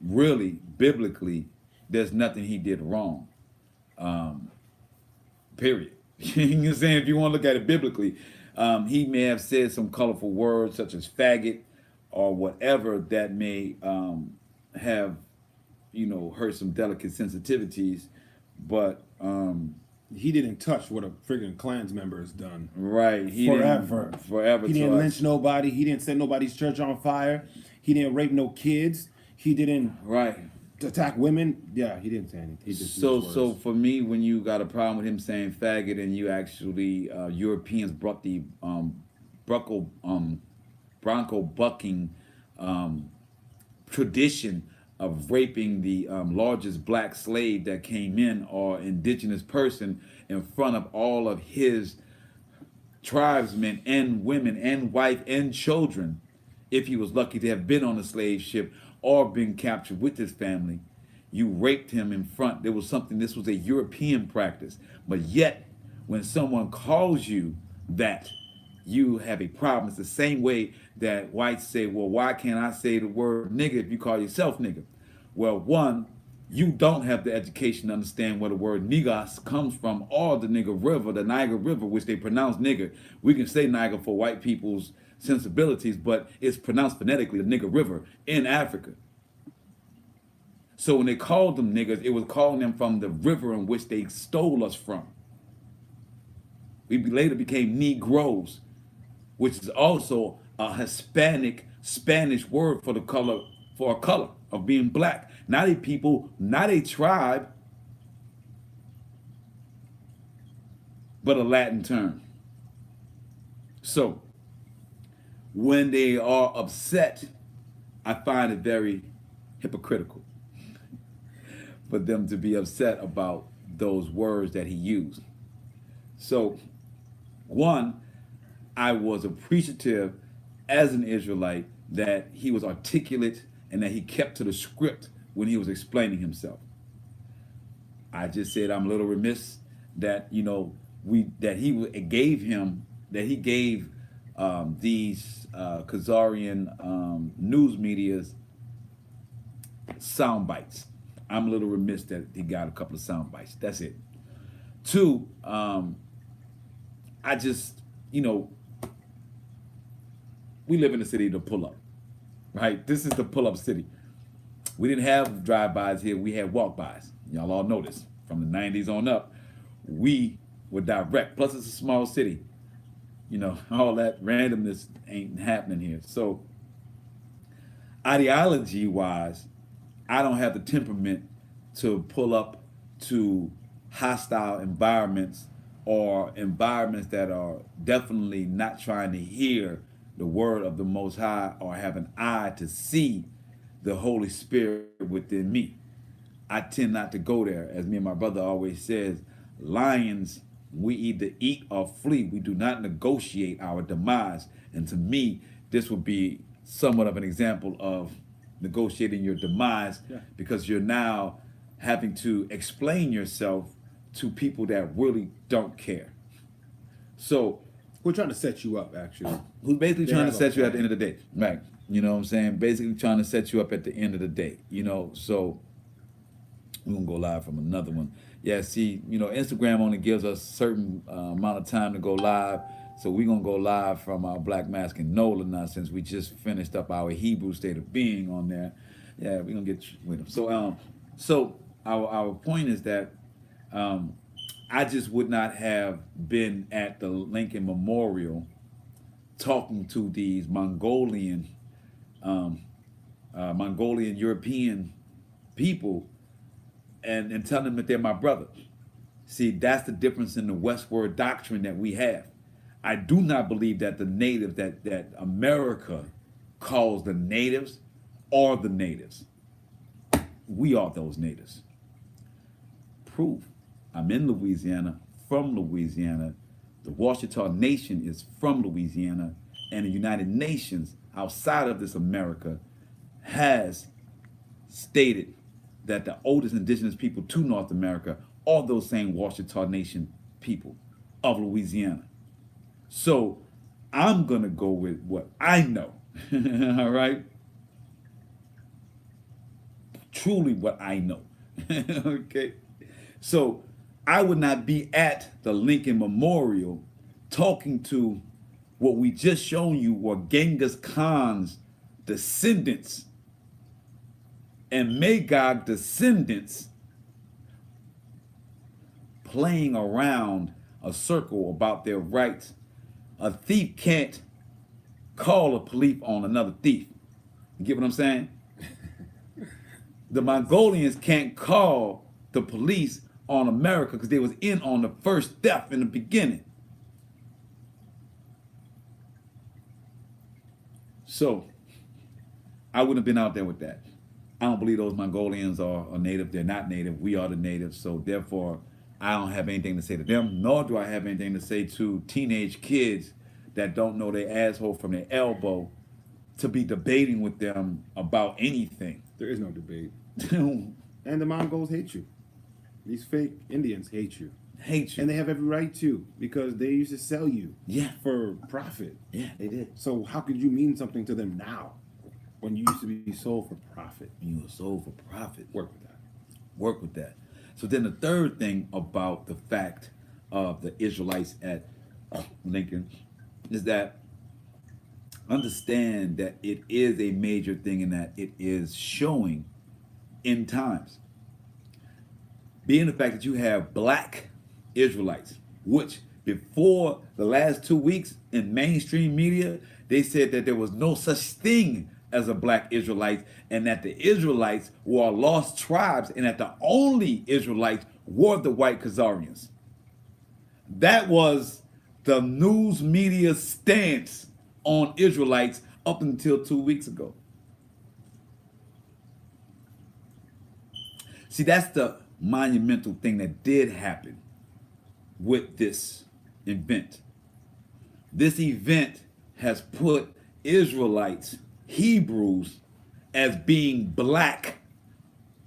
really, biblically, there's nothing he did wrong. Period. You know what I'm saying? If you want to look at it biblically, he may have said some colorful words such as faggot or whatever that may have hurt some delicate sensitivities, but He didn't touch what a friggin' Klans member has done. right, he Forever. didn't forever He to didn't us. lynch nobody. He didn't set nobody's church on fire. He didn't rape no kids. He didn't Right. attack women. Yeah, he didn't say anything. He just So used so words. for me, when you got a problem with him saying faggot, and you actually Europeans brought the Bronco Bronco bucking um, tradition of raping the largest black slave that came in, or indigenous person, in front of all of his tribesmen and women and wife and children, if he was lucky to have been on a slave ship or been captured with his family. You raped him in front. There was something, this was a European practice. But yet, when someone calls you that, you have a problem. It's the same way that whites say, well, why can't I say the word nigga if you call yourself nigga? Well, one, you don't have the education to understand where the word niggas comes from, or the nigger river, the Niagara River, which they pronounce nigger. We can say Niagara for white people's sensibilities, but it's pronounced phonetically the nigger river in Africa. So when they called them niggers, it was calling them from the river in which they stole us from. We later became Negroes, which is also a Hispanic Spanish word for the color, for a color of being black. Not a people, not a tribe, but a Latin term. So when they are upset, I find it very hypocritical for them to be upset about those words that he used. So, one, I was appreciative as an Israelite that he was articulate and that he kept to the script when he was explaining himself. I just said I'm a little remiss that he gave these Khazarian news media's sound bites. I'm a little remiss that he got a couple of sound bites. That's it. Two, I just, we live in a city to pull up, right? This is the pull up city. We didn't have drive-bys here. We had walk-bys. Y'all all know this. From the 90s on up, we were direct. Plus, it's a small city. All that randomness ain't happening here. So, ideology-wise, I don't have the temperament to pull up to hostile environments, or environments that are definitely not trying to hear the word of the Most High or have an eye to see the Holy Spirit within me. I tend not to go there. As me and my brother always says, lions, we either eat or flee. We do not negotiate our demise. And to me, this would be somewhat of an example of negotiating your demise, because you're now having to explain yourself to people that really don't care. So, We're trying to set you up, actually. who's basically They trying to have a set you at the plan. end of the day, right? You know what I'm saying? Basically trying to set you up at the end of the day. So we're gonna go live from another one. Yeah, see, Instagram only gives us a certain amount of time to go live. So we're gonna go live from our Black Mask and Nola now, since we just finished up our Hebrew state of being on there. Yeah, we're gonna get with them. So our point is that I just would not have been at the Lincoln Memorial talking to these Mongolian European people, and telling them that they're my brother. See, that's the difference in the westward doctrine that we have. I do not believe that the natives that America calls the natives are the natives. We are those natives. Proof. I'm in Louisiana, from Louisiana. The Washita Nation is from Louisiana, and the United Nations outside of this America has stated that the oldest indigenous people to North America are those same Washita Nation people of Louisiana. So I'm going to go with what I know, all right? Truly what I know, okay? So I would not be at the Lincoln Memorial talking to what we just shown you were Genghis Khan's descendants and Magog descendants playing around a circle about their rights. A thief can't call a police on another thief. You get what I'm saying? The Mongolians can't call the police on America because they was in on the first theft in the beginning. So I wouldn't have been out there with that. I don't believe those Mongolians are native. They're not native. We are the natives. So therefore, I don't have anything to say to them, nor do I have anything to say to teenage kids that don't know their asshole from their elbow to be debating with them about anything. There is no debate. Hate And the Mongols hate you. These fake Indians hate you. you. And they have every right to, because they used to sell you Yeah. for profit. Yeah, they did. So how could you mean something to them now when you used to be sold for profit? You were sold for profit. Work with that. Work with that. So then the third thing about the fact of the Israelites at Lincoln is that understand that it is a major thing and that it is showing in times. Being the fact that you have black Israelites, which before the last 2 weeks in mainstream media, they said that there was no such thing as a black Israelite and that the Israelites were lost tribes and that the only Israelites were the white Khazarians. That was the news media stance on Israelites up until 2 weeks ago. See, that's the monumental thing that did happen with this event. This event has put Israelites, Hebrews, as being black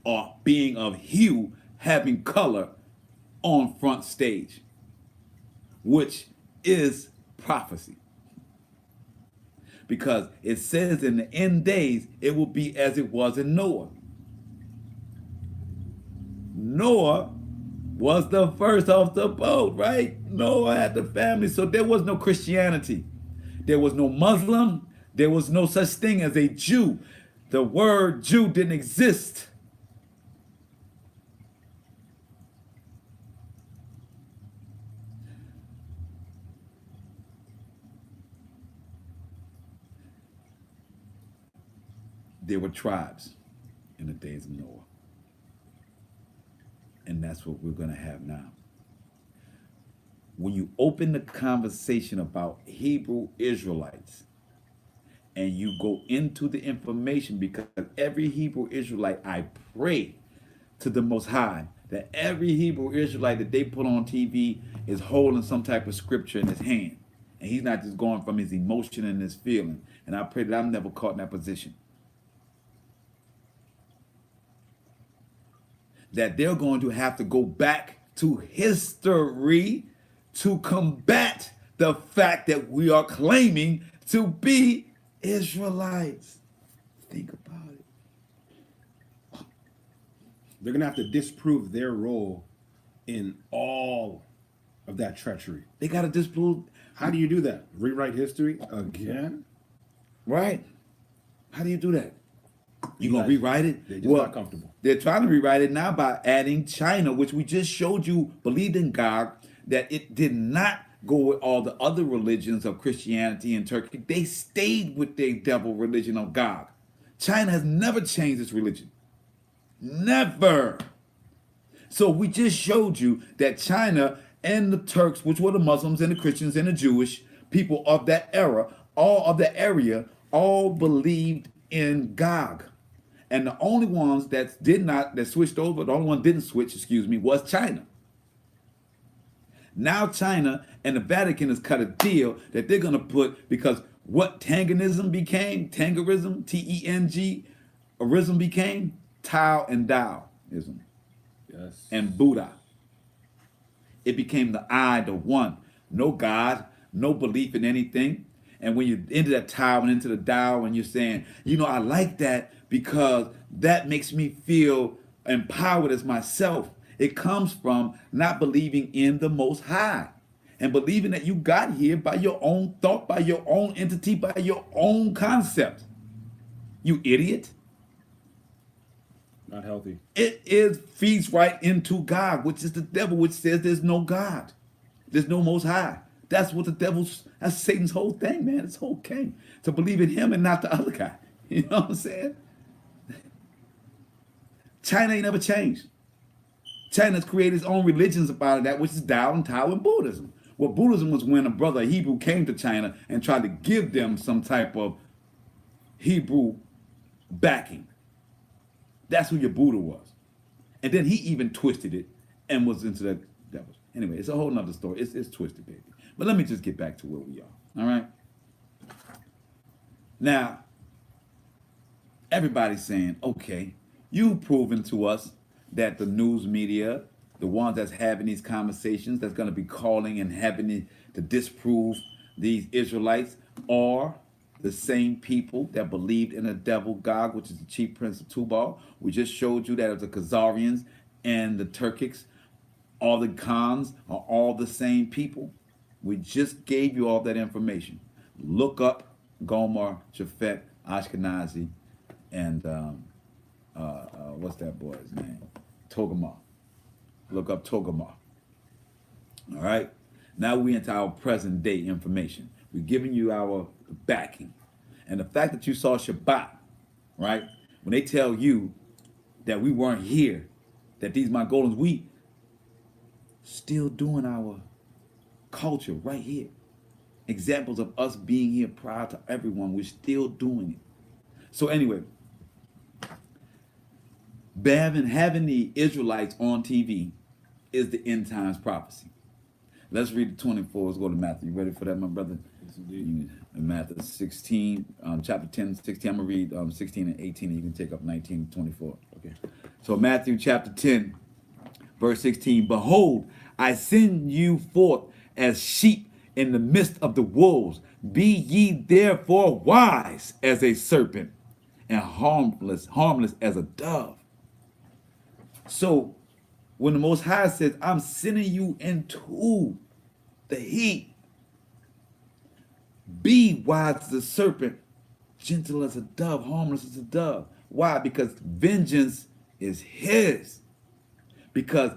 or being of hue, having color on front stage, which is prophecy. Because it says in the end days, it will be as it was in Noah. Noah was the first off the boat, right? Noah had the family, so there was no Christianity. There was no Muslim. There was no such thing as a Jew. The word Jew didn't exist. There were tribes in the days of Noah. And that's what we're going to have now. When you open the conversation about Hebrew Israelites and you go into the information, because every Hebrew Israelite, I pray to the Most High that every Hebrew Israelite that they put on TV is holding some type of scripture in his hand. And he's not just going from his emotion and his feeling. And I pray that I'm never caught in that position. That they're going to have to go back to history to combat the fact that we are claiming to be Israelites. Think about it. They're going to have to disprove their role in all of that treachery. They got to disprove. How do you do that? Rewrite history again? Right? How do you do that? You gonna rewrite it? They're just not comfortable. They're trying to rewrite it now by adding China, which we just showed you believed in God, that it did not go with all the other religions of Christianity and Turkey. They stayed with their devil religion of God. China has never changed its religion. Never. So we just showed you that China and the Turks, which were the Muslims and the Christians and the Jewish people of that era, all of the area, all believed in Gog. And the only ones that switched over, the only one didn't switch, was China. Now China and the Vatican has cut a deal that they're going to put, because what Tanganism became, Tangerism, T-E-N-G-ism became, Tao and Taoism. Yes. And Buddha. It became the I, the one. No God, no belief in anything. And when you into that Tao and into the Tao and you're saying, I like that because that makes me feel empowered as myself. It comes from not believing in the Most High and believing that you got here by your own thought, by your own entity, by your own concept. You idiot. Not healthy. It is feeds right into God, which is the devil, which says there's no God. There's no Most High. That's what that's Satan's whole thing, man. His whole game. To believe in him and not the other guy. You know what I'm saying? China ain't never changed. China's created its own religions about that, which is Tao and Tao and Buddhism. Well, Buddhism was when a brother, a Hebrew, came to China and tried to give them some type of Hebrew backing. That's who your Buddha was. And then he even twisted it and was into that devil. Anyway, it's a whole nother story. It's twisted, baby. But let me just get back to where we are. All right? Now, everybody's saying, okay, you've proven to us that the news media, the ones that's having these conversations, that's going to be calling and having to disprove these Israelites, are the same people that believed in a devil Gog, which is the chief prince of Tubal. We just showed you that it was the Khazarians and the Turkics. All the Khans are all the same people. We just gave you all that information. Look up Gomer, Japhet, Ashkenazi, and what's that boy's name? Togarmah. Look up Togarmah. All right? Now we into our present day information. We're giving you our backing. And the fact that you saw Shabbat, right? When they tell you that we weren't here, that these Mongolians, we still doing our culture right here. Examples of us being here prior to everyone, we're still doing it. So anyway, having the Israelites on TV is the end times prophecy. Let's read the 24. Let's go to Matthew. You ready for that, my brother? Yes, indeed. Matthew 16, chapter 10, 16. I'm going to read 16 and 18, and you can take up 19 and 24. Okay. So Matthew chapter 10, verse 16. Behold, I send you forth as sheep in the midst of the wolves. Be ye therefore wise as a serpent and harmless as a dove. So when the Most High says, I'm sending you into the heat, be wise as a serpent, gentle as a dove, harmless as a dove. Why? Because vengeance is his. Because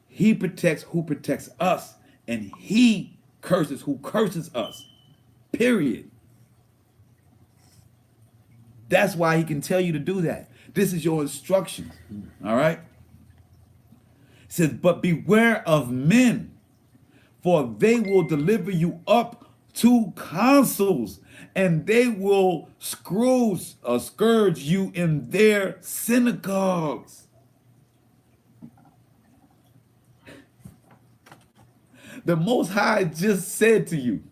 he protects who protects us, and he curses who curses us. Period. That's why he can tell you to do that. This is your instruction. All right? It says, but beware of men, for they will deliver you up to councils, and they will scourge you in their synagogues. The Most High just said to you,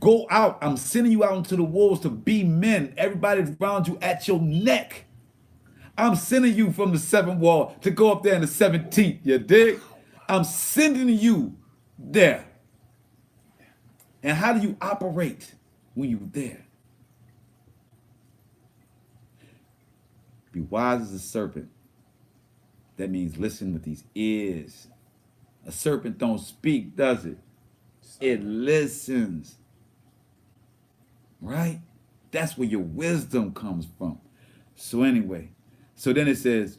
go out. I'm sending you out into the wolves to be men. Everybody's around you at your neck. I'm sending you from the seventh wall to go up there in the 17th. You dig? I'm sending you there. And how do you operate when you're there? Be wise as a serpent. That means listen with these ears. A serpent don't speak, does it? It listens. Right? That's where your wisdom comes from. So anyway, so then it says,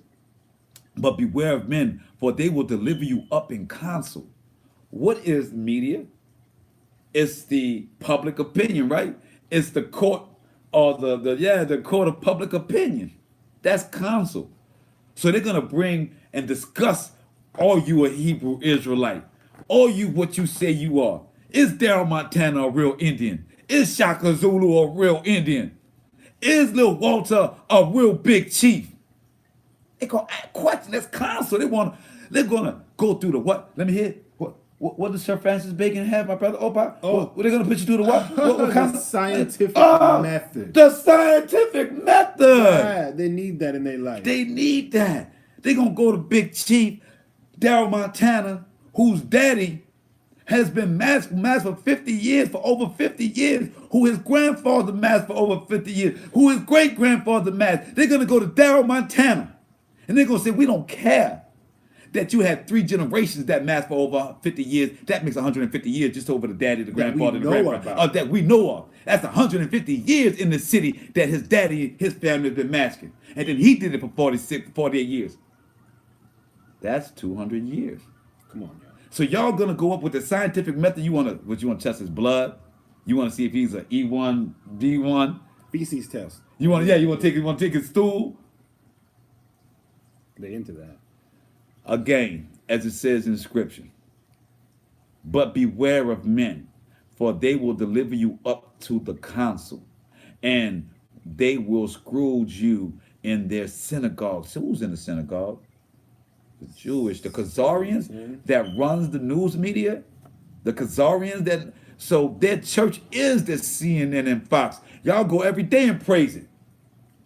but beware of men, for they will deliver you up in council. What is media? It's the public opinion, right? It's the court or the court of public opinion. That's council. So they're gonna bring and discuss, are you a Hebrew Israelite? Are you what you say you are? Is Daryl Montana a real Indian? Is Shaka Zulu a real Indian? Is Lil Walter a real big chief? They're gonna ask questions. That's council. They're gonna go through the what? Let me hear. What does Sir Francis Bacon have, my brother? What they're gonna put you through the what? What kind The of scientific method. The scientific method. Yeah, they need that in their life. They need that. They're gonna go to Big Chief, Daryl Montana, whose daddy has been masked for 50 years, for over 50 years, who his grandfather masked for over 50 years, who his great-grandfather masked. They're gonna go to Daryl Montana, and they're gonna say, we don't care that you had 3 generations that masked for over 50 years. That makes 150 years just over the daddy, the grandfather, the know grandfather. about. That we know of. That's 150 years in the city that his daddy, his family has been masking. And then he did it for 48 years. That's 200 years. Come on, y'all. So y'all gonna go up with the scientific method. You wanna test his blood? You wanna see if he's a E1, D1? Feces test. You wanna take his stool? They into that. Again, as it says in scripture. But beware of men, for they will deliver you up to the council, and they will scourge you in their synagogues. So who's in the synagogue? The Jewish, the Khazarians that runs the news media, the Khazarians that, so their church is the CNN and Fox. Y'all go every day and praise it.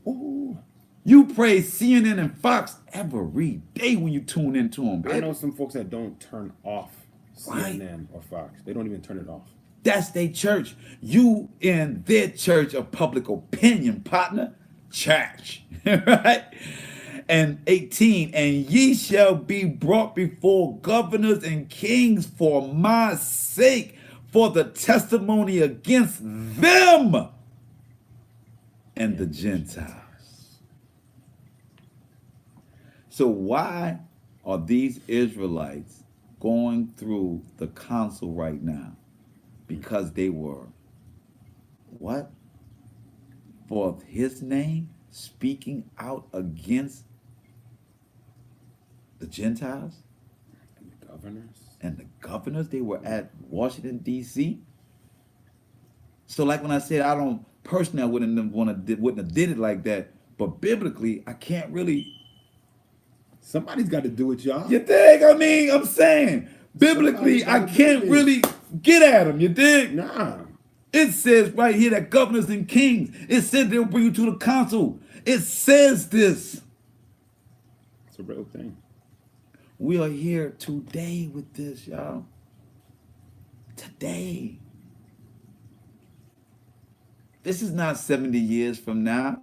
Ooh. You praise CNN and Fox every day when you tune into them. I know some folks that don't turn off CNN or Fox. They don't even turn it off. That's their church. You in their church of public opinion, partner. Church. Right? And 18, and ye shall be brought before governors and kings for my sake, for the testimony against them and the Gentiles. So why are these Israelites going through the council right now? Because they were, what? For his name, speaking out against the Gentiles And the governors. and the governors. They were at Washington, D.C. So like when I said I don't personally, I wouldn't have did it like that. But biblically, I can't really. Somebody's got to do it, y'all. You dig? I mean, I'm saying biblically, I Somebody's gotta can't do this. really get at them. You dig? Nah. It says right here that governors and kings. It said they'll bring you to the council. It says this. It's a real thing. We are here today with this, y'all. Today. This is not 70 years from now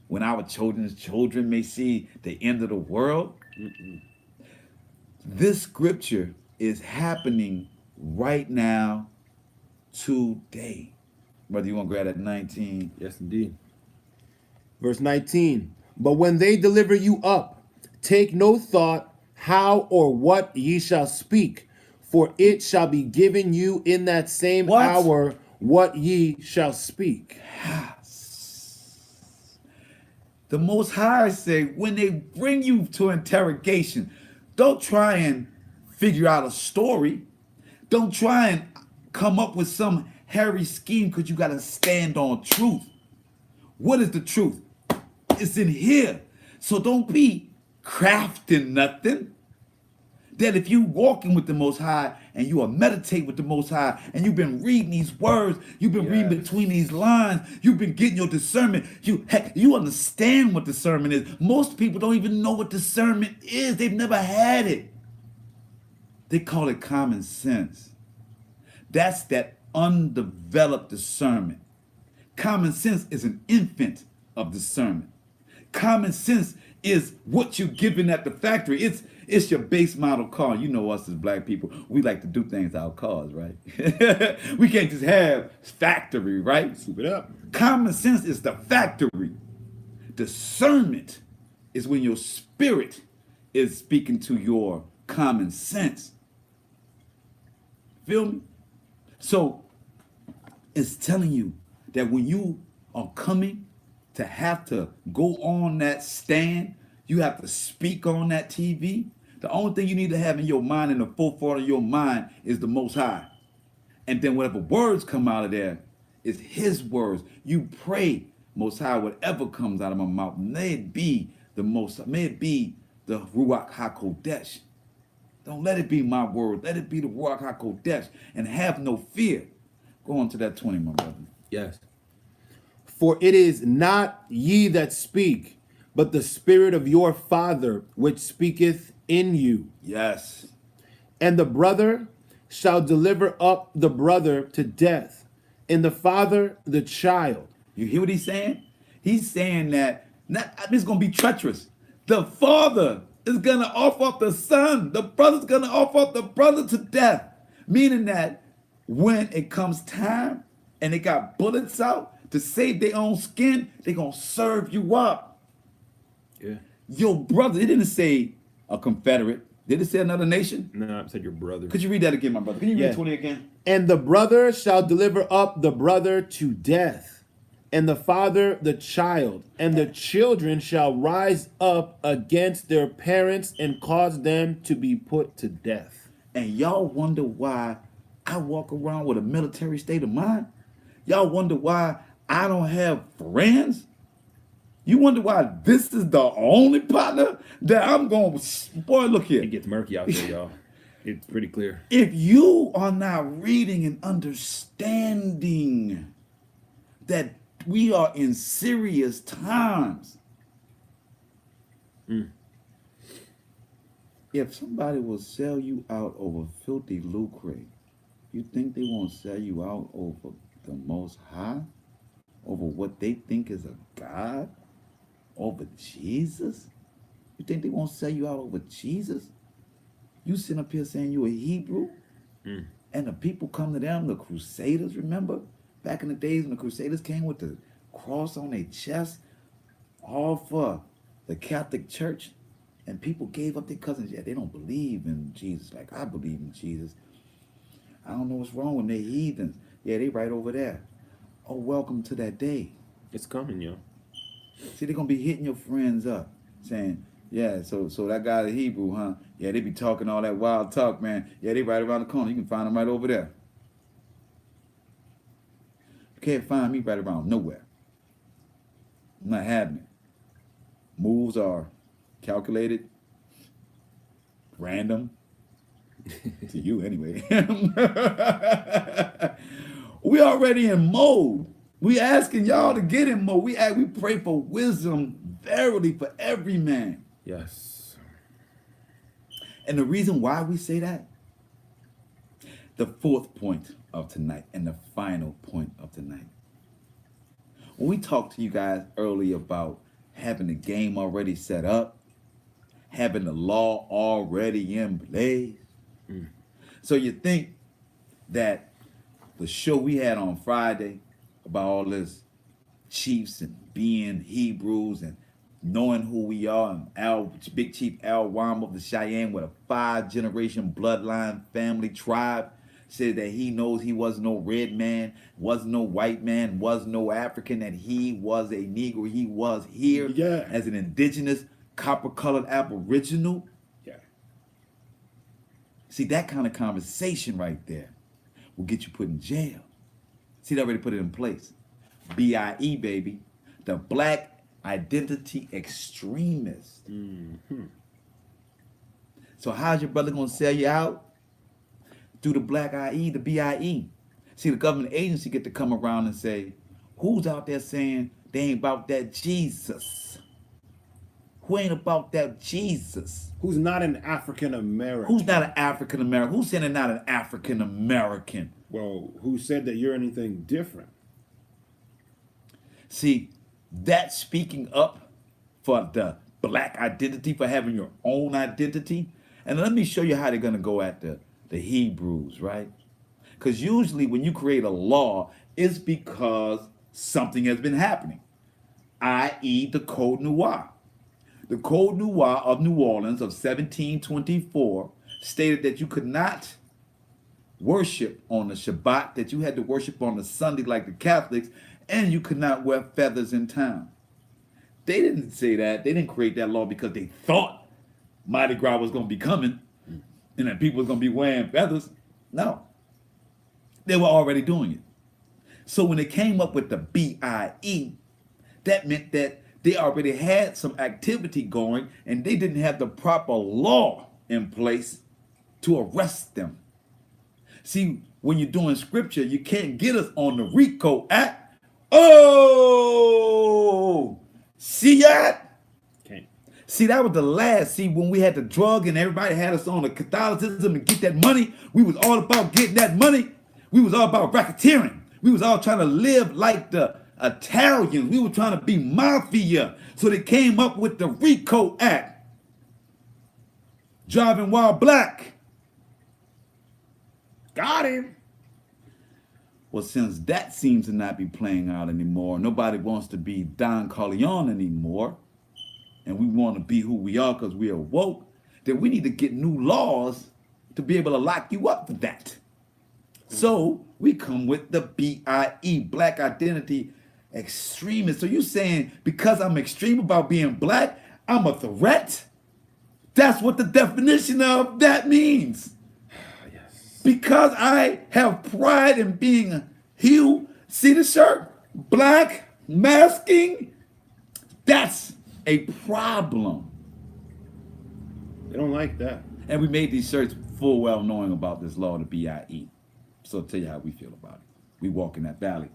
when our children's children may see the end of the world. This scripture is happening right now, today. Brother, you want to grab that 19? Yes, indeed. Verse 19. But when they deliver you up, take no thought how or what ye shall speak, for it shall be given you in that same What? hour what ye shall speak. The Most High said, when they bring you to interrogation, don't try and figure out a story. Don't try and come up with some hairy scheme because you got to stand on truth. What is the truth? It's in here. So don't be crafting nothing. That if you walking with the Most High and you are meditating with the Most High and you've been reading these words, you've been reading between these lines, you've been getting your discernment. You understand what discernment is. Most people don't even know what discernment is. They've never had it. They call it common sense. That's that undeveloped discernment. Common sense is an infant of discernment. Common sense is what you're given at the factory. It's your base model car. You know us as black people, we like to do things to our cars, right? We can't just have factory, right? Soup it up. Common sense is the factory. Discernment is when your spirit is speaking to your common sense. Feel me? So it's telling you that when you are coming to have to go on that stand, you have to speak on that TV. The only thing you need to have in your mind, in the forefront of your mind, is the Most High. And then whatever words come out of there is his words. You pray, Most High, whatever comes out of my mouth, may it be the Ruach HaKodesh. Don't let it be my word. Let it be the Ruach HaKodesh. And have no fear. Go on to that 20, my brother. Yes. For it is not ye that speak, but the Spirit of your Father which speaketh in you. Yes. And the brother shall deliver up the brother to death, and the father the child. You hear what he's saying? He's saying that it's going to be treacherous. The father is going to offer up the son. The brother's going to offer up the brother to death. Meaning that when it comes time and they got bullets out to save their own skin, they're going to serve you up. Yeah. Your brother, it didn't say a Confederate. Did it say another nation? No, it said your brother. Could you read that again, my brother? Can you read 20 again? And the brother shall deliver up the brother to death, and the father the child, and the children shall rise up against their parents and cause them to be put to death. And y'all wonder why I walk around with a military state of mind? Y'all wonder why I don't have friends? You wonder why this is the only partner that I'm going to... Boy, look here. It gets murky out there, y'all. It's pretty clear. If you are not reading and understanding that we are in serious times, if somebody will sell you out over filthy lucre, you think they won't sell you out over the Most High? Over what they think is a God? Over Jesus? You think they won't sell you out over Jesus? You sitting up here saying you a Hebrew? And the people come to them, the Crusaders, remember? Back in the days when the Crusaders came with the cross on their chest, all for the Catholic Church, and people gave up their cousins. Yeah, they don't believe in Jesus like I believe in Jesus. I don't know what's wrong with them. They heathens. Yeah, they right over there. Oh, welcome to that day. It's coming, yo. See, they're going to be hitting your friends up, saying, yeah, so that guy the Hebrew, huh? Yeah, they be talking all that wild talk, man. Yeah, they right around the corner. You can find them right over there. You can't find me right around nowhere. I'm not having it. Moves are calculated, random, to you anyway. We already in mode. We asking y'all to get in mode. We pray for wisdom verily for every man. Yes. And the reason why we say that, the fourth point of tonight and the final point of tonight. When we talked to you guys earlier about having the game already set up, having the law already in place. So you think that the show we had on Friday about all this chiefs and being Hebrews and knowing who we are, and Big Chief Al Wam of the Cheyenne with a 5-generation bloodline family tribe said that he knows he was no red man, was no white man, was no African, that he was a Negro. He was here as an indigenous, copper-colored aboriginal. Yeah. See, that kind of conversation right there will get you put in jail. See, they already put it in place. BIE, baby. The Black Identity Extremist. So how's your brother going to sell you out? Through the Black IE, the BIE. See, the government agency get to come around and say, who's out there saying they ain't about that Jesus? Who ain't about that Jesus? Who's not an African American? Who's not an African American? Who's saying they're not an African American? Well, who said that you're anything different? See, that's speaking up for the black identity, for having your own identity. And let me show you how they're going to go at the Hebrews, right? Because usually when you create a law, it's because something has been happening, i.e. the Code Noir. The Code Noir of New Orleans of 1724 stated that you could not worship on the Shabbat, that you had to worship on the Sunday like the Catholics, and you could not wear feathers in town. They didn't say that. They didn't create that law because they thought Mardi Gras was going to be coming and that people was going to be wearing feathers. No. They were already doing it. So when they came up with the BIE, that meant that they already had some activity going and they didn't have the proper law in place to arrest them. See, when you're doing scripture, you can't get us on the RICO Act. Oh! See that? Okay. See, that was the last. See, when we had the drug and everybody had us on the Catholicism and get that money, we was all about getting that money. We was all about racketeering. We was all trying to live like the Italians. We were trying to be mafia. So they came up with the RICO Act. driving while black. Got him. Well, since that seems to not be playing out anymore, nobody wants to be Don Corleone anymore, and we want to be who we are because we are woke, then we need to get new laws to be able to lock you up for that. So we come with the BIE, Black Identity Extremist. So you saying because I'm extreme about being black, I'm a threat? That's what the definition of that means. Yes. Because I have pride in being Hugh, see the shirt? Black, masking, that's a problem. They don't like that. And we made these shirts full well knowing about this law, the BIE. So I'll tell you how we feel about it. We walk in that valley.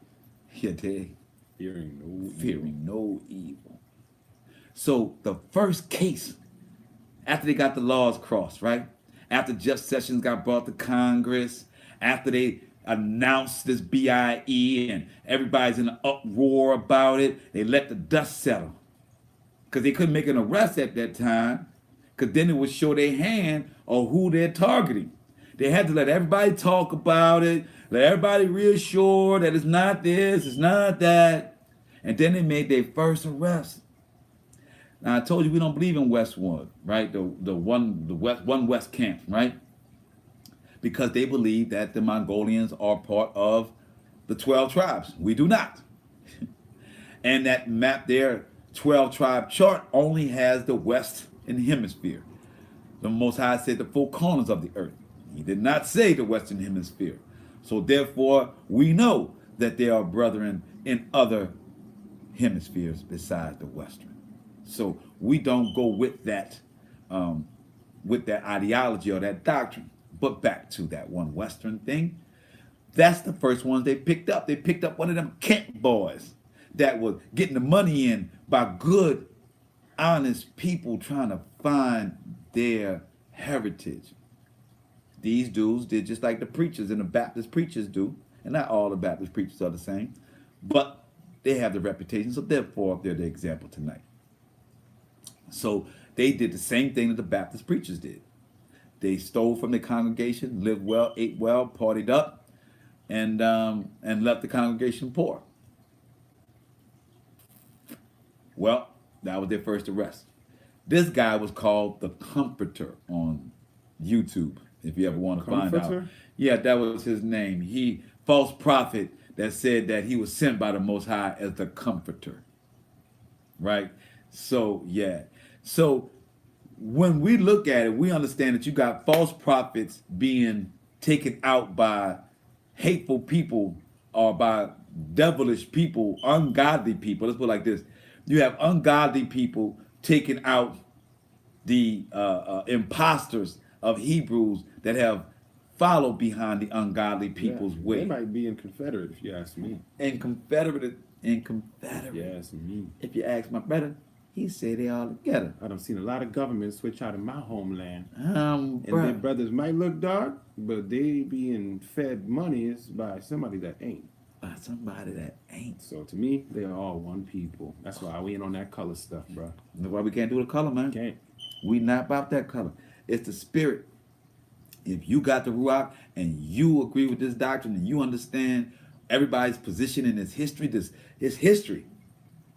Yeah, they fearing no evil. So the first case, after they got the laws crossed, right? After Jeff Sessions got brought to Congress, after they announced this BIE and everybody's in an uproar about it, they let the dust settle. Because they couldn't make an arrest at that time, because then it would show their hand on who they're targeting. They had to let everybody talk about it, let everybody reassure that it's not this, it's not that. And then they made their first arrest. Now I told you we don't believe in Westwood, right? The one West camp, right? Because they believe that the Mongolians are part of the 12 tribes. We do not. And that map there, 12 tribe chart, only has the Western Hemisphere. The Most High said the four corners of the earth. He did not say the Western Hemisphere. So therefore, we know that there are brethren in other hemispheres besides the Western. So we don't go with that ideology or that doctrine. But back to that one Western thing, that's the first ones they picked up. They picked up one of them camp boys that was getting the money in by good, honest people trying to find their heritage. These dudes did just like the preachers and the Baptist preachers do, and not all the Baptist preachers are the same, but they have the reputation, so therefore they're the example tonight. So they did the same thing that the Baptist preachers did. They stole from the congregation, lived well, ate well, partied up, and left the congregation poor. Well, that was their first arrest. This guy was called the Comforter on YouTube, if you ever want to find out. Yeah, that was his name. He, false prophet that said that he was sent by the Most High as the Comforter. Right? So, yeah. So, when we look at it, we understand that you got false prophets being taken out by hateful people or by devilish people, ungodly people. Let's put it like this. You have ungodly people taking out the imposters of Hebrews that have followed behind the ungodly people's way. They might be in Confederate, if you ask me. In Confederate. Yes, me. If you ask my brother, he said they all together. I done seen a lot of governments switch out of my homeland. And their brothers might look dark, but they being fed monies by somebody that ain't. By somebody that ain't. So to me, they are all one people. That's why we ain't on that color stuff, bro. That's why we can't do the color, man. Can't. We not about that color. It's the spirit. If you got the Ruach and you agree with this doctrine and you understand everybody's position in this history, it's history.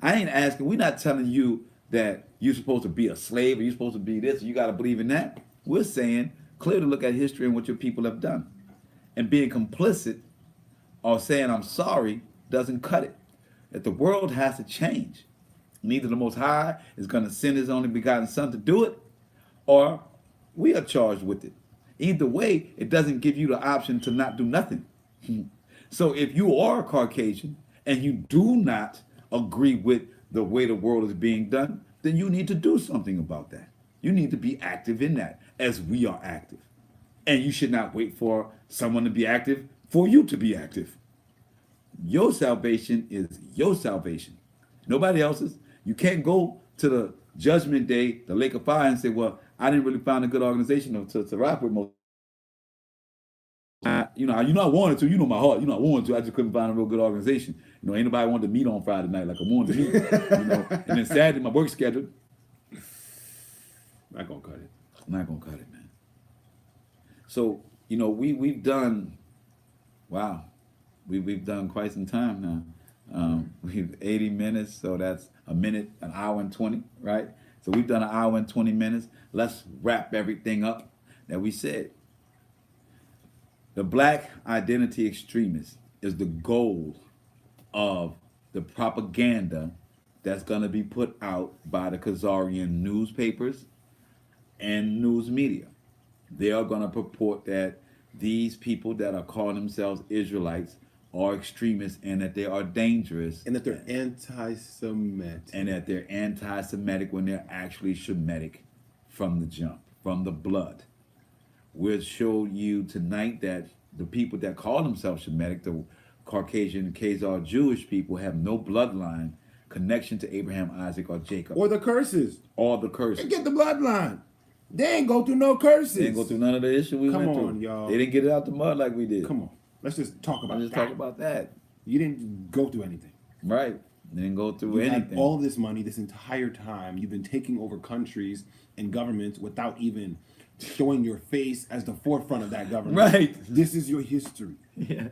I ain't asking, we're not telling you that you're supposed to be a slave or you're supposed to be this, or you got to believe in that. We're saying, clearly look at history and what your people have done. And being complicit or saying I'm sorry doesn't cut it. That the world has to change. Neither the Most High is going to send his only begotten Son to do it, or we are charged with it. Either way, it doesn't give you the option to not do nothing. So if you are a Caucasian and you do not agree with the way the world is being done, then you need to do something about that. You need to be active in that, as we are active. And you should not wait for someone to be active for you to be active. Your salvation is your salvation. Nobody else's. You can't go to the judgment day, the lake of fire, and say, well, I didn't really find a good organization to rock with most. I wanted to. You know my heart. I wanted to. I just couldn't find a real good organization. Ain't nobody wanted to meet on Friday night like I wanted to meet. And then Saturday, my work schedule. Not gonna cut it. I'm not gonna cut it, man. So we've done, wow, we've done quite some time now. We've 80 minutes, so that's a minute, an hour and 20, right? So we've done an hour and 20 minutes. Let's wrap everything up that we said. The black identity extremist is the goal of the propaganda that's going to be put out by the Khazarian newspapers and news media. They are going to purport that these people that are calling themselves Israelites are extremists and that they are dangerous And that they're anti-Semitic. and that they're anti-Semitic when they're actually Shemitic from the jump, from the blood. We'll show you tonight that the people that call themselves Shemitic, the Caucasian, Khazar Jewish people, have no bloodline connection to Abraham, Isaac, or Jacob. Or the curses. All the curses. They get the bloodline. They ain't go through no curses. They didn't go through none of the issue we Come went on, through. y'all. They didn't get it out the mud like we did. Come on. Let's just talk about Let's just that. talk about that. You didn't go through anything. Right. They didn't go through You had anything. all this money this entire time. You've been taking over countries and governments without even showing your face as the forefront of that government. Right. This is your history. Yeah.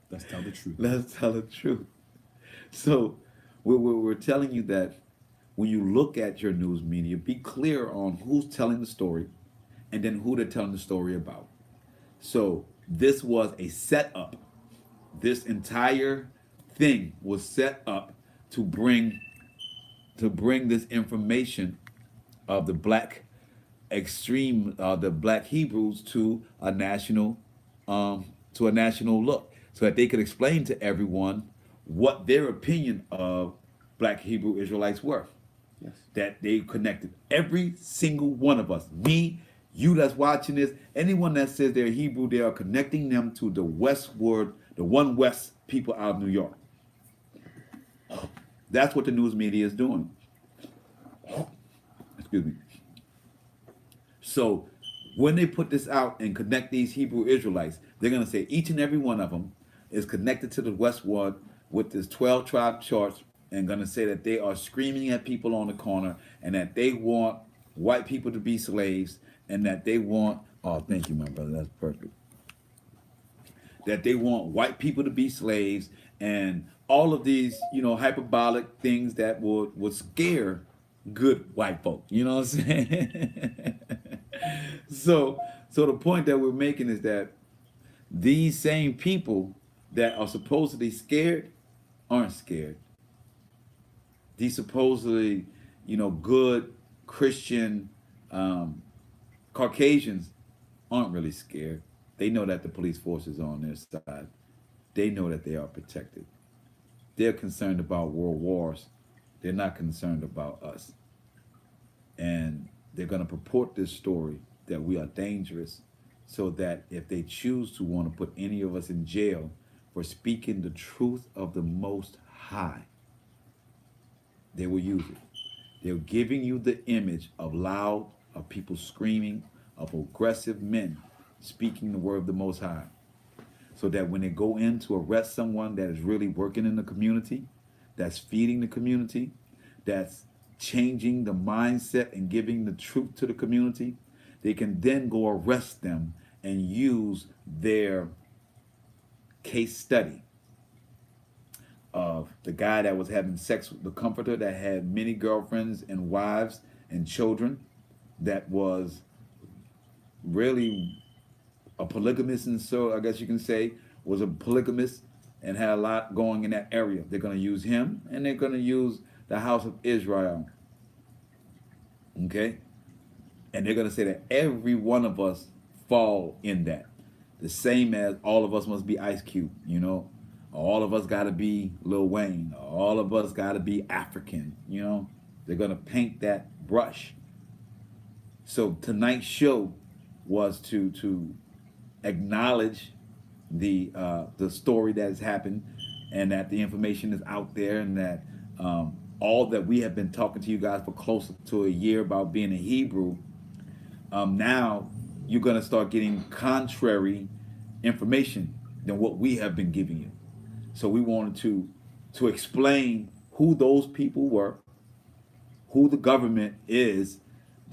Let's tell the truth. Let's tell the truth. So we're telling you that when you look at your news media, be clear on who's telling the story and then who they're telling the story about. So this was a setup. This entire thing was set up to bring this information of the black the black Hebrews to a national look, so that they could explain to everyone what their opinion of black Hebrew Israelites were. Yes. That they connected every single one of us, me, you that's watching this, anyone that says they're Hebrew, they are connecting them to the westward, the one West people out of New York. That's what the news media is doing. Excuse me. So when they put this out and connect these Hebrew Israelites, they're going to say each and every one of them is connected to the westward with this 12 tribe chart, and going to say that they are screaming at people on the corner and that they want white people to be slaves and that they want, oh, thank you, my brother, that's perfect. That they want white people to be slaves and all of these, hyperbolic things that would scare good white folk. You know what I'm saying? So the point that we're making is that these same people that are supposedly scared aren't scared. These supposedly, good Christian Caucasians aren't really scared. They know that the police force is on their side. They know that they are protected. They're concerned about world wars. They're not concerned about us. And they're going to purport this story that we are dangerous, so that if they choose to want to put any of us in jail for speaking the truth of the Most High, they will use it. They're giving you the image of people screaming, of aggressive men speaking the word of the Most High, so that when they go in to arrest someone that is really working in the community, that's feeding the community, that's changing the mindset and giving the truth to the community, they can then go arrest them and use their case study of the guy that was having sex with the comforter, that had many girlfriends and wives and children, that was really a polygamist, and so I guess you can say was a polygamist and had a lot going in that area. They're going to use him, and they're going to use the house of Israel. Okay? And they're going to say that every one of us fall in that. The same as all of us must be Ice Cube, all of us got to be Lil Wayne. All of us got to be African, They're going to paint that brush. So tonight's show was to acknowledge the story that has happened, and that the information is out there, and that all that we have been talking to you guys for close to a year about being a Hebrew, now you're going to start getting contrary information than what we have been giving you. So we wanted to explain who those people were, who the government is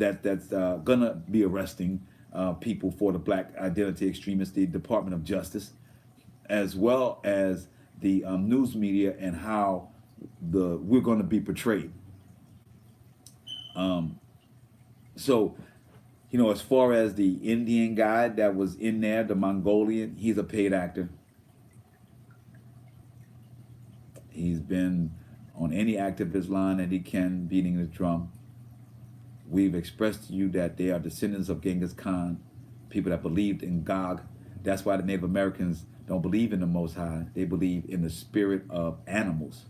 that's gonna be arresting people for the black identity extremists, the Department of Justice, as well as the news media and how we're going to be portrayed. So, as far as the Indian guy that was in there, the Mongolian, he's a paid actor. He's been on any activist line that he can, beating the drum. We've expressed to you that they are descendants of Genghis Khan, people that believed in Gog. That's why the Native Americans don't believe in the Most High. They believe in the spirit of animals,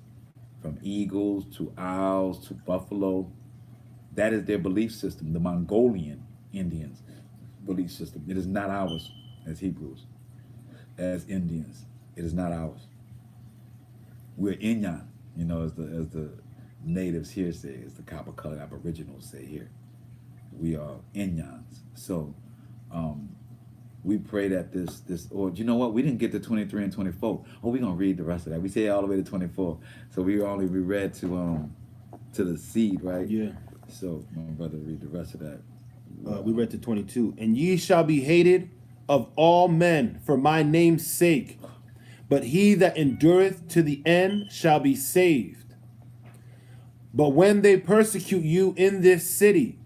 from eagles to owls to buffalo. That is their belief system, the Mongolian Indians' belief system. It is not ours as Hebrews, as Indians. It is not ours. We're Inyan, as the natives here say, as the copper-colored aboriginals say here. We are Inyans. So we pray that or you know what? We didn't get to 23 and 24. Oh, we're going to read the rest of that. We say all the way to 24. So we read to the seed, right? Yeah. So my brother read the rest of that. We read to 22. And ye shall be hated of all men for my name's sake, but he that endureth to the end shall be saved. But when they persecute you in this city,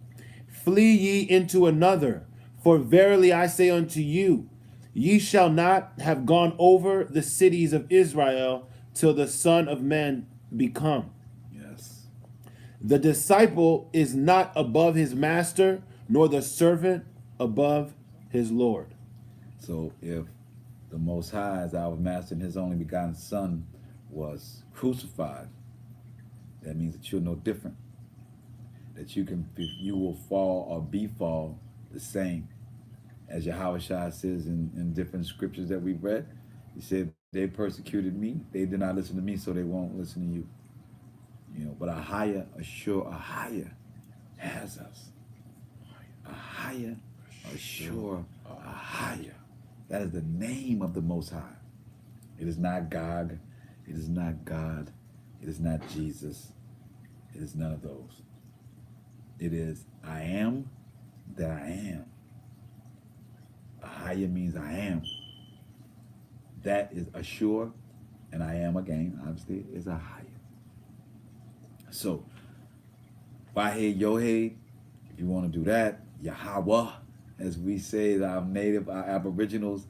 flee ye into another. For verily I say unto you, ye shall not have gone over the cities of Israel till the Son of Man be come. Yes. The disciple is not above his master, nor the servant above his Lord. So if the Most High, as our master and his only begotten Son, was crucified, that means that you're no different. That you will fall or befall the same. As Yahweh Shai says in different scriptures that we've read, he said, they persecuted me, they did not listen to me, so they won't listen to you. But a higher has us. A higher, assure, a higher. That is the name of the Most High. It is not Gog. It is not God. It is not Jesus. It is none of those. It is I am that I am. Ahaya means I am. That is assure, and I am again, obviously, is Ahaya. So, Wahed Yohed, if you want to do that, Yahweh, as we say, our native, our aboriginals,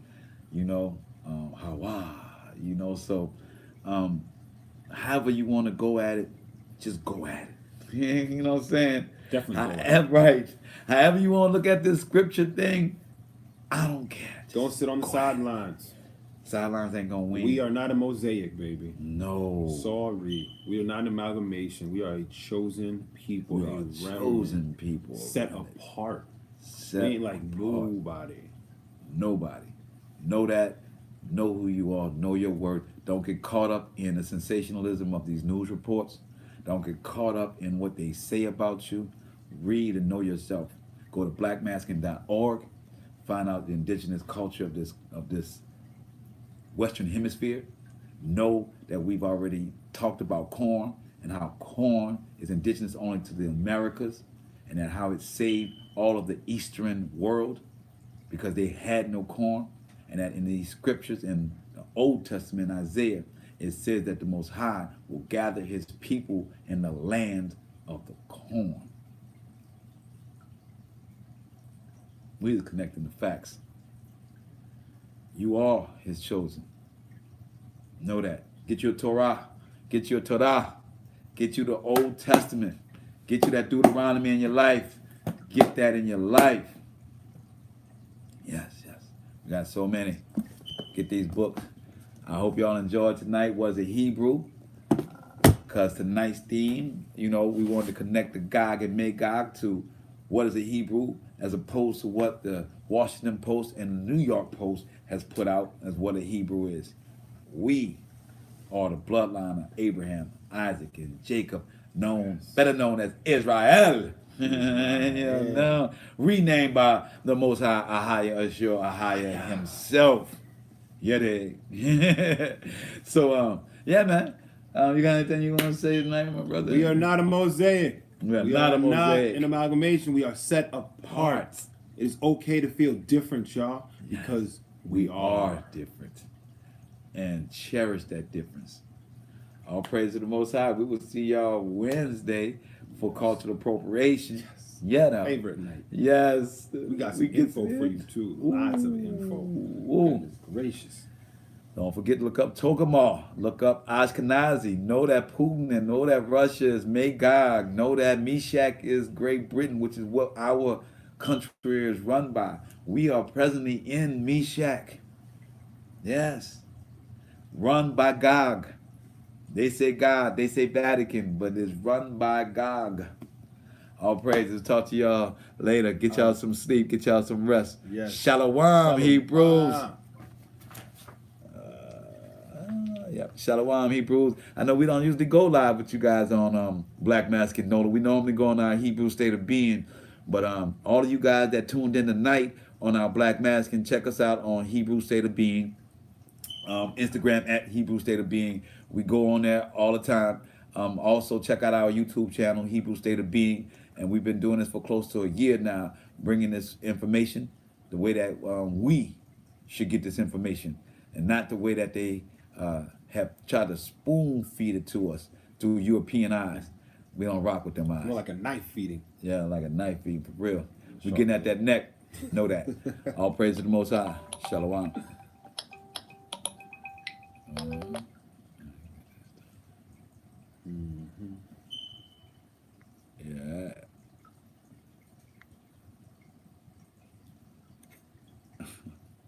Hawa, so however you want to go at it, just go at it. You know what I'm saying? Definitely. Right. However you want to look at this scripture thing, I don't care. Just don't sit on the sidelines. Sidelines ain't gonna win. We are not a mosaic, baby. No. Sorry. We are not an amalgamation. We are a chosen people. We are chosen people. Set apart. Set we ain't like apart. Nobody. Know that. Know who you are. Know your worth. Don't get caught up in the sensationalism of these news reports. Don't get caught up in what they say about you. Read and know yourself. Go to blackmasking.org. Find out the indigenous culture of this Western Hemisphere. Know that we've already talked about corn and how corn is indigenous only to the Americas, and that how it saved all of the Eastern world because they had no corn, and that in these scriptures in the Old Testament, Isaiah, it says that the Most High will gather his people in the land of the corn. We're connecting the facts. You are his chosen. Know that. Get your Torah. Get your Torah. Get you the Old Testament. Get you that Deuteronomy in your life. Get that in your life. Yes. We got so many. Get these books. I hope y'all enjoyed tonight. Was it Hebrew? Because tonight's theme, we wanted to connect the Gog and Magog to what is a Hebrew, as opposed to what the Washington Post and the New York Post has put out as what a Hebrew is. We are the bloodline of Abraham, Isaac, and Jacob, better known as Israel. Renamed by the Most High, Ahaya Ashur, Ahaya himself. Yeah, they. So, man. You got anything you want to say tonight, my brother? We are not a mosaic. We are We not are a not mosaic. an amalgamation. We are set apart. It is okay to feel different, y'all, because We are different. And cherish that difference. All praise to the Most High. We will see y'all Wednesday for cultural appropriation. Yeah, now. Favorite night. Yes. We got some info for you too. Lots of info. Ooh. Goodness gracious. Don't forget to look up Tokamal. Look up Ashkenazi. Know that Putin and know that Russia is Magog. Know that Meshach is Great Britain, which is what our country is run by. We are presently in Meshach. Yes. Run by Gog. They say God, they say Vatican, but it's run by Gog. All praises. Talk to y'all later. Get y'all some sleep. Get y'all some rest. Yes. Shalom, Hebrews. Ah. Yep. Shalom, Hebrews. I know we don't usually go live with you guys on Black Mask and Nola. We normally go on our Hebrew State of Being. But all of you guys that tuned in tonight on our Black Mask can check us out on Hebrew State of Being. Instagram at Hebrew State of Being. We go on there all the time. Also, check out our YouTube channel, Hebrew State of Being. And we've been doing this for close to a year now, bringing this information the way that we should get this information, and not the way that they have tried to spoon feed it to us through European eyes. We don't rock with them eyes. More like a knife feeding. Yeah, like a knife feed, for real. We Sure. getting at that neck. Know that. All praise to the Most High. Shalom.